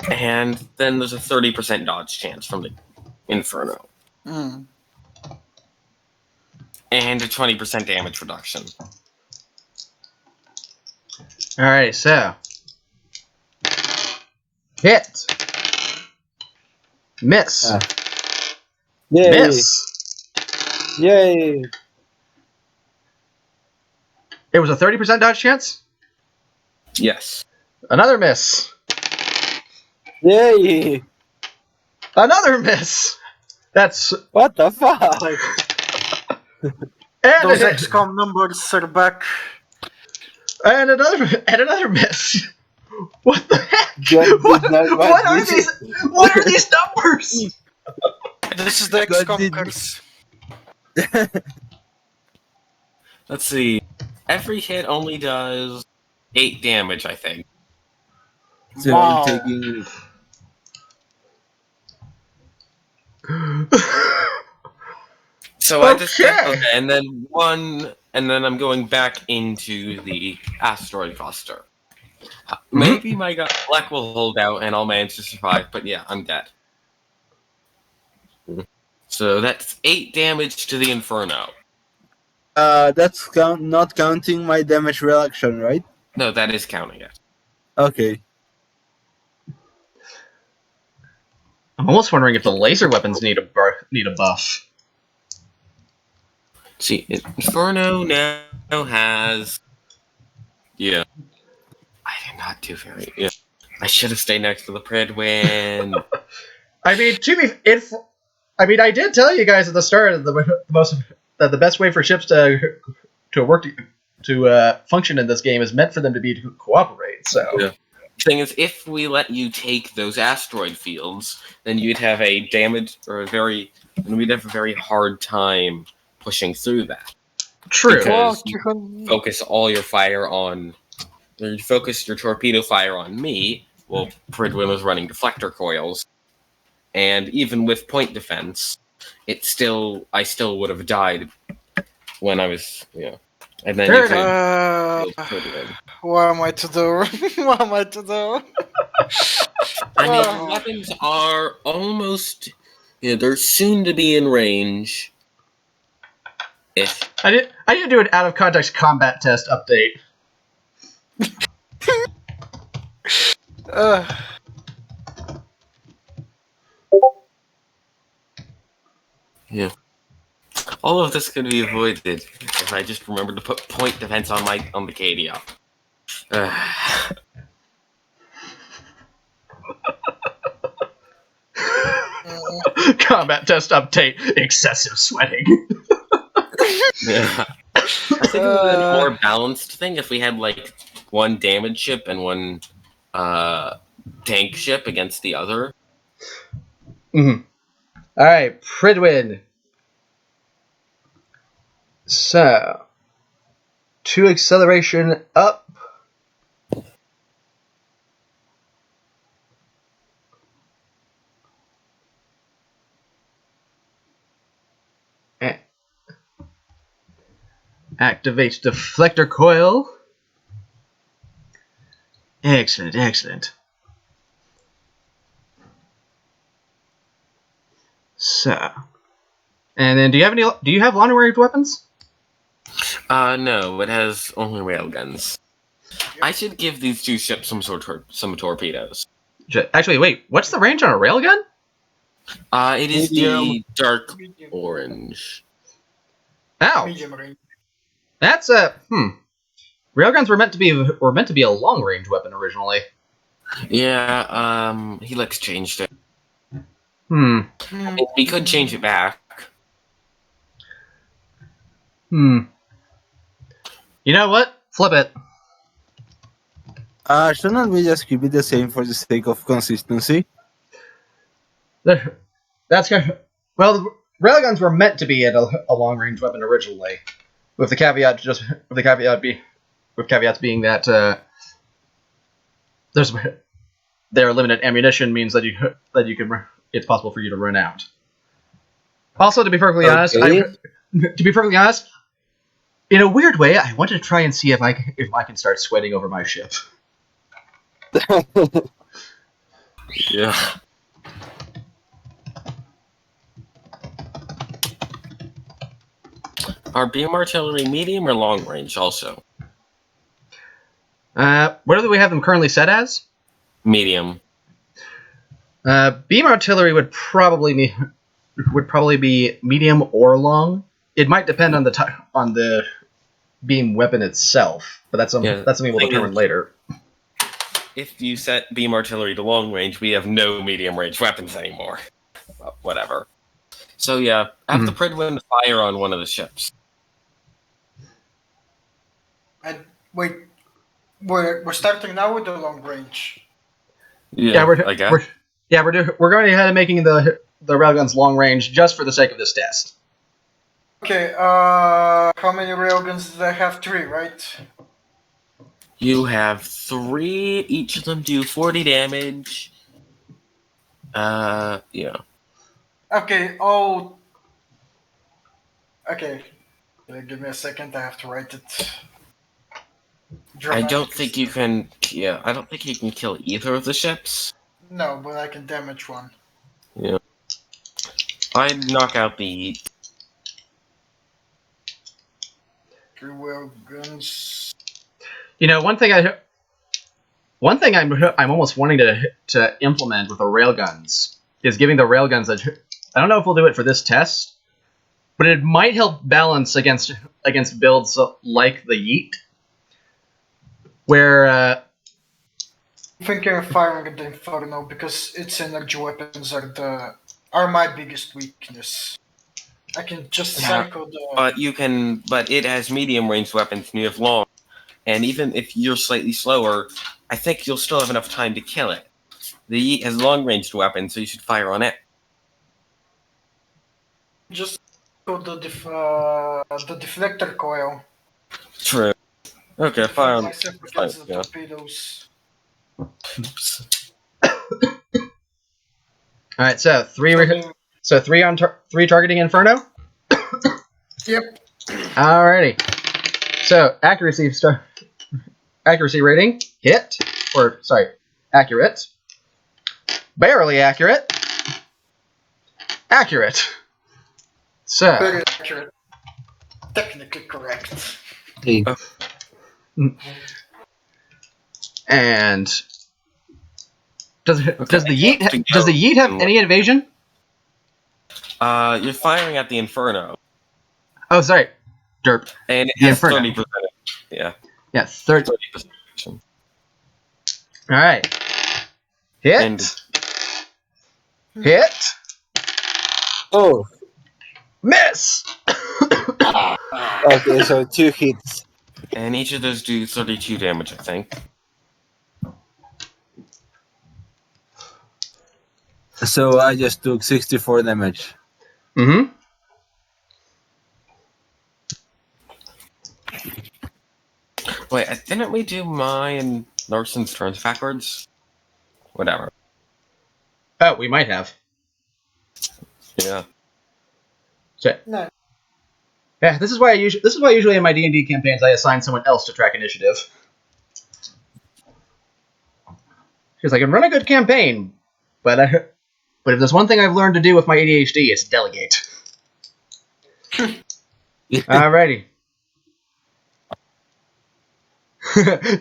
And then there's a 30% dodge chance from the Inferno. Mm. And a 20% damage reduction. Alright, so hit. Miss. Yay! Miss. Yay! It was a 30% dodge chance. Yes. Another miss. Yay! Another miss. That's What the fuck? and Those XCOM numbers are back. another miss. What the heck? God What, did not what are want these? What are these numbers? This is the God XCOM did- curse. Let's see. Every hit only does 8 damage, I think. So Wow. I'm taking. So I just Okay. and then I'm going back into the asteroid cluster. Maybe my luck will hold out and I'll manage to survive, but yeah, I'm dead. So that's 8 damage to the Inferno. That's not counting my damage reduction, right? No, that is counting it. Okay. I'm almost wondering if the laser weapons need a buff. See, Inferno now has. Yeah. I did not do very. Yeah. I should have stayed next to the Pridwen. I mean, I did tell you guys at the start that the best way for ships to work to function in this game is meant for them to cooperate. So Yeah. Thing is, if we let you take those asteroid fields, then you'd have we'd have a very hard time pushing through that. true. Because you focus all your fire on, you focus your torpedo fire on me. Well, Pridwen was running deflector coils, and even with point defense, I still would have died when I was, And then you could Pridwen. What am I to do? What am I to do? I mean, weapons are almost, they're soon to be in range. I need to do an out of context combat test update. Yeah. All of this could be avoided if I just remembered to put point defense on the Cadia. Combat test update. Excessive sweating. Yeah. I think it would have been a more balanced thing if we had like one damage ship and one tank ship against the other. Mm-hmm. All right, Pridwen. So, 2 acceleration up. Activate deflector coil. Excellent, excellent. So, and then do you have long range weapons? No, it has only railguns. I should give these 2 ships some torpedoes. Actually, wait. What's the range on a railgun? It is Medium. the dark Medium. orange. Ow. Medium range. That's Railguns were meant to be a long range weapon originally. Yeah, Helix changed it. Hmm. We could change it back. You know what? Flip it. Shouldn't we just keep it the same for the sake of consistency? That's good. Well, the railguns were meant to be a long range weapon originally, with the caveats being that their limited ammunition means that it's possible for you to run out. Also, to be perfectly honest, in a weird way, I wanted to try and see if I can start sweating over my ship. Yeah. Are beam artillery medium or long range also? What do we have them currently set as? Medium. Beam artillery would probably be medium or long. It might depend on the beam weapon itself, but that's something we'll determine later. If you set beam artillery to long range, we have no medium range weapons anymore. Well, whatever. So yeah, have the Pridwen fire on one of the ships. And wait, we're starting now with the long range. Yeah, we're going ahead and making the railguns long range just for the sake of this test. Okay, how many railguns did I have? 3, right? You have 3. Each of them do 40 damage. Yeah. Okay, Okay, give me a second, I have to write it. I don't think you can. Yeah, I don't think you can kill either of the ships. No, but I can damage one. Yeah. I'd knock out the. 3 railguns. You know, one thing I'm almost wanting to implement with the railguns is giving the railguns I don't know if we'll do it for this test, but it might help balance against builds like the YEEEET, where I'm thinking of firing at the Inferno because its energy weapons are my biggest weakness. I can just cycle the. But it has medium range weapons and you have long. And even if you're slightly slower, I think you'll still have enough time to kill it. The YEEEET has long ranged weapons, so you should fire on it. Just go the deflector coil. True. Okay, fire on. Myself against the Yeah. torpedoes. all right, so three targeting Inferno. Yep. Alrighty. So accuracy rating accurate, barely accurate, accurate. So Very accurate. Technically correct. and does the YEEEET have any evasion? You're firing at the Inferno. Oh, sorry, derp. And it The has Inferno. 30%. Yeah. Yeah, 30. 30%. All right. Hit. And Hit. Oh, Miss! okay, so 2 hits. And each of those do 32 damage, I think. So I just took 64 damage. Mm-hmm. Wait, didn't we do mine and Narson's turns backwards? Whatever. Oh, we might have. Yeah. So, No. yeah, this is why usually in my D&D campaigns I assign someone else to track initiative. Because I can run a good campaign, but if there's one thing I've learned to do with my ADHD, it's delegate. Alrighty.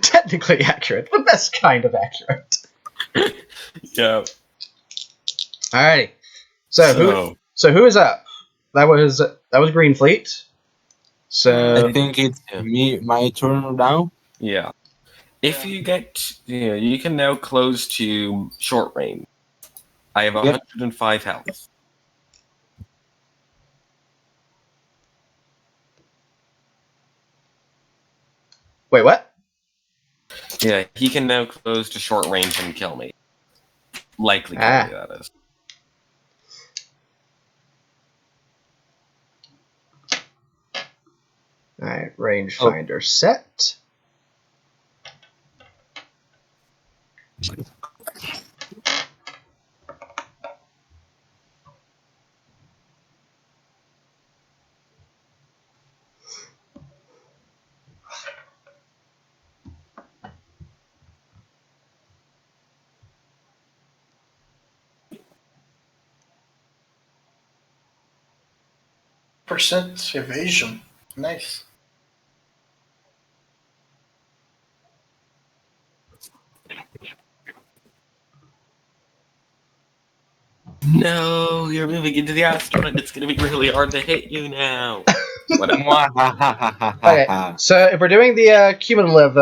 Technically accurate, the best kind of accurate. Yeah. Alrighty. So who is up? That was Green Fleet. So I think it's my turn now. Yeah. If you get, you can now close to short range. I have 105 health. wait, what? Yeah, he can now close to short range and kill me. Likely kill me, that is. Alright, rangefinder set. Percent evasion. Nice. No, you're moving into the asteroid. It's going to be really hard to hit you now. Whatever. Okay, so if we're doing the cumulative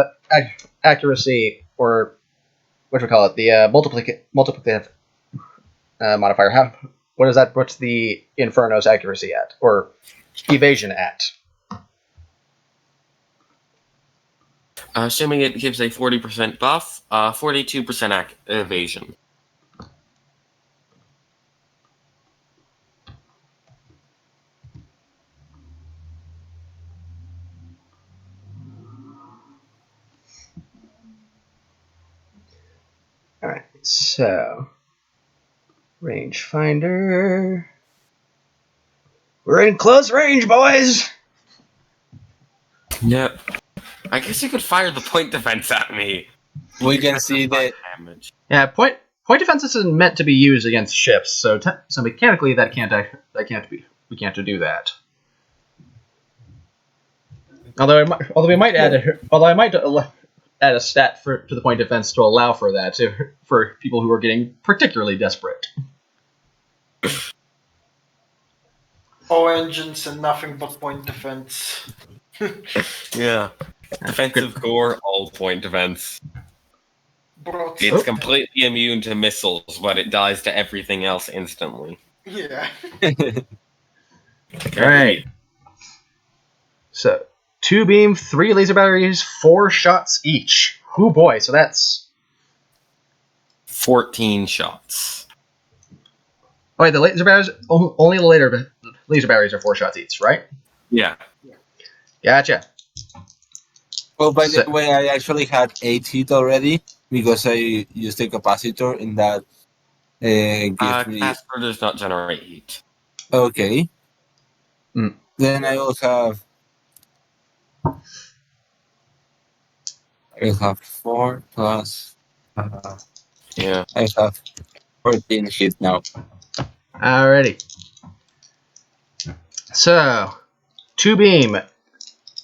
accuracy, or what do we call it, the multiplicative modifier, what is that? What's the Inferno's accuracy at, or evasion at? Assuming it gives a 40% buff, 42% evasion. Alright, so rangefinder. We're in close range, boys! Yep. I guess you could fire the point defense at me. We can see that. Damage. Yeah, point defense isn't meant to be used against ships, so mechanically that can't be. We can't do that. Although we might add add a stat to the point defense to allow for that for people who are getting particularly desperate. All engines and nothing but point defense. Yeah. Defensive core, all point defense. Brought It's up. completely immune to missiles, but it dies to everything else instantly. Yeah. Alright. So 2 beam, 3 laser batteries, 4 shots each. Oh boy, so that's 14 shots. Oh wait, the laser batteries only the laser batteries are 4 shots each, right? Yeah. Gotcha. Oh, by the way, I actually had 8 hit already because I used a capacitor in that. Casper does not generate heat. Okay. Mm. Then I will have. I have 4 plus. Yeah. I have 14 hit now. Alrighty. So 2 beam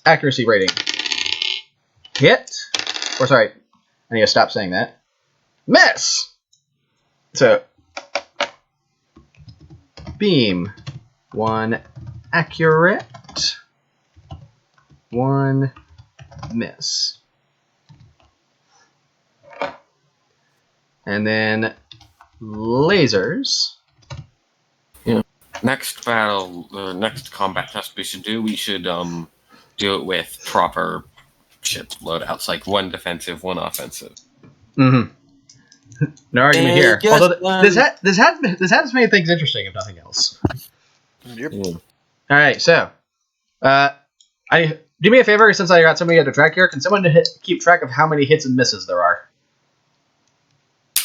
accuracy rating. Hit. Or sorry, I need to stop saying that. Miss! So beam. 1 accurate. 1 miss. And then lasers. Yeah. next battle, next combat test we should do it with proper ship loadouts, like one defensive, one offensive. Mm-hmm. No argument here. Yes, Although this has made things interesting, if nothing else. Yep. Yeah. All right, so I do me a favor, since I got somebody to track here. Can someone keep track of how many hits and misses there are?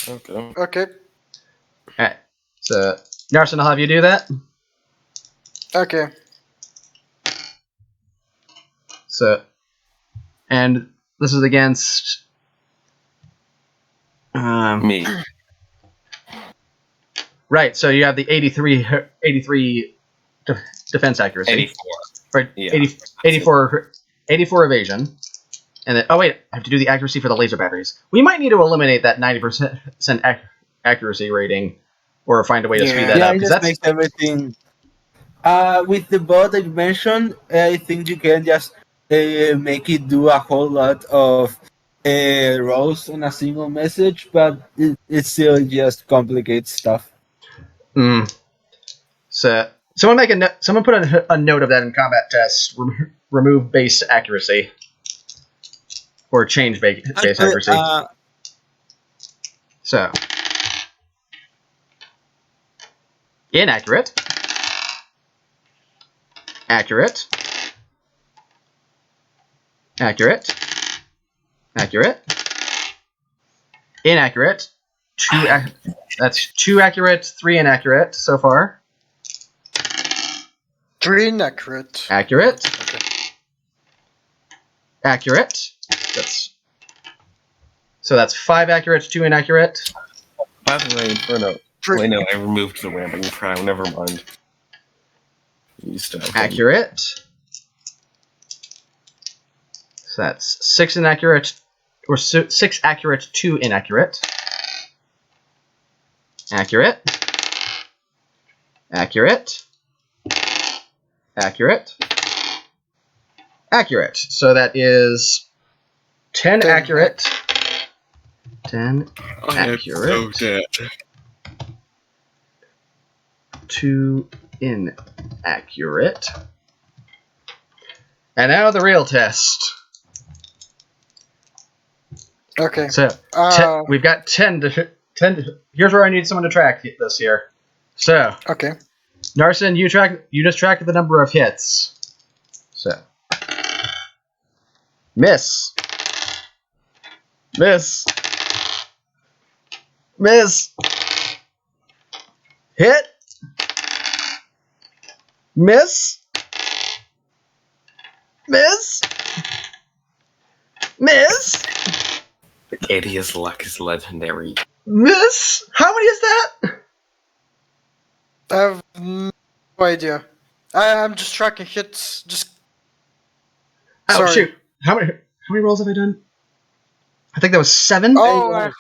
Okay. Okay. All right. So Narson, I'll have you do that. Okay. So, and this is against Me. right. So you have the 83 defense accuracy. 84. Right. Yeah. 84 evasion. And then, oh wait, I have to do the accuracy for the laser batteries. We might need to eliminate that 90% accuracy rating, or find a way to speed that up. It just makes everything. With the bot that you mentioned, I think you can just make it do a whole lot of rows on a single message, but it still just complicates stuff. So someone put a note of that in combat test. Remove base accuracy, or change base accuracy. So inaccurate, accurate, accurate, accurate, inaccurate. That's 2 accurate, 3 inaccurate so far. 3 inaccurate. Accurate. Okay. Accurate. That's 5 accurate, 2 inaccurate. By the way, Inferno. Wait, no, I removed the ramping crown. Never mind. Accurate. So that's 6 inaccurate, or 6 accurate, 2 inaccurate. Accurate. Accurate. Accurate. Accurate. So that is 10 accurate. 10 accurate. So 2 inaccurate. And now the real test. Okay. So we've got 10 here's where I need someone to track this here. So Okay. Narson, you just track the number of hits. So miss. Miss. Miss. Hit. Miss. Miss. Miss. Cadia's luck is legendary. Miss. How many is that? I have no idea. I'm just tracking hits. Just. Oh Sorry. shoot! How many rolls have I done? I think that was 7. Oh.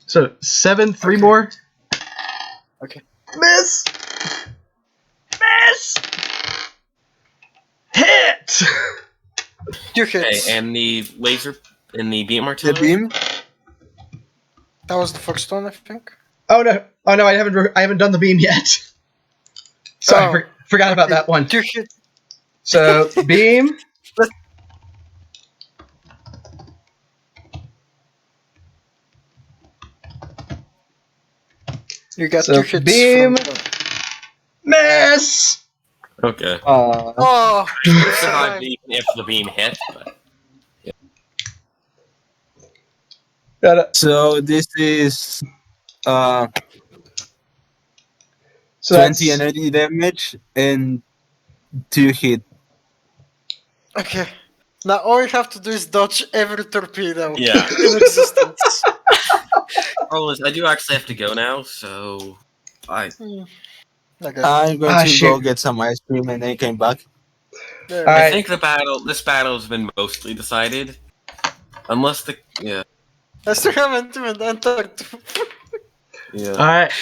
So 7, 3 Okay. more. Okay. Miss. Miss. Hit. 2 hits. Okay, and the laser and the beam The artillery. beam? That was the Foxstone, I think. Oh no! I haven't done the beam yet. Sorry, forgot about that one. 2 hits. So beam. You got So 2 hits. beam. From... Miss. Okay. Oh. Survived even if the beam hit. But... So this is So 20 energy damage and 2 hit. Okay. Now all you have to do is dodge every torpedo Yeah. in existence. Problem is, I do actually have to go now, so bye. Okay. I'm going to shit. go get some ice cream and then came back. Yeah. Alright. I think this battle has been mostly decided, unless I still haven't even entered. yeah. All right.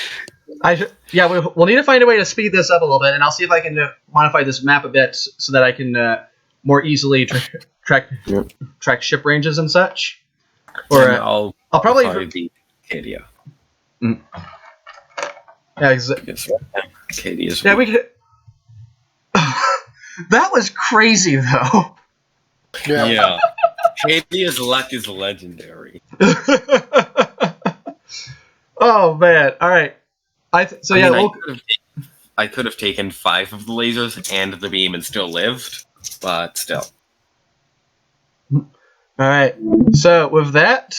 We'll need to find a way to speed this up a little bit, and I'll see if I can modify this map a bit so that I can more easily track ship ranges and such. Or I'll I'll probably beat Cadia. Yeah, Cadia's yeah, we could. That was crazy, though. Yeah. Cadia's luck is legendary. Oh man! All right. I could have taken 5 of the lasers and the beam and still lived, but still. All right. So with that,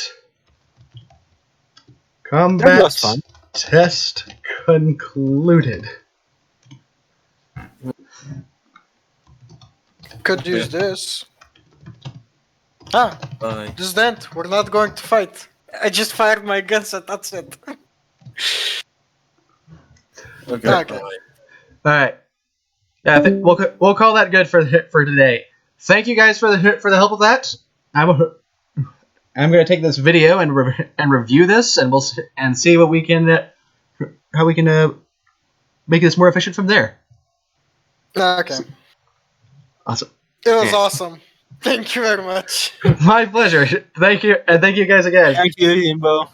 combat was fun. test concluded. Could use this. Ah, this is the end. We're not going to fight. I just fired my guns and that's it. Okay. All right. Yeah, I think we'll call that good for today. Thank you guys for the help with that. I'm going to take this video and review this, and we'll see what we can how we can make this more efficient from there. Okay. Awesome. It was awesome. Thank you very much. My pleasure. Thank you, and thank you guys again. Thank you, Imbo.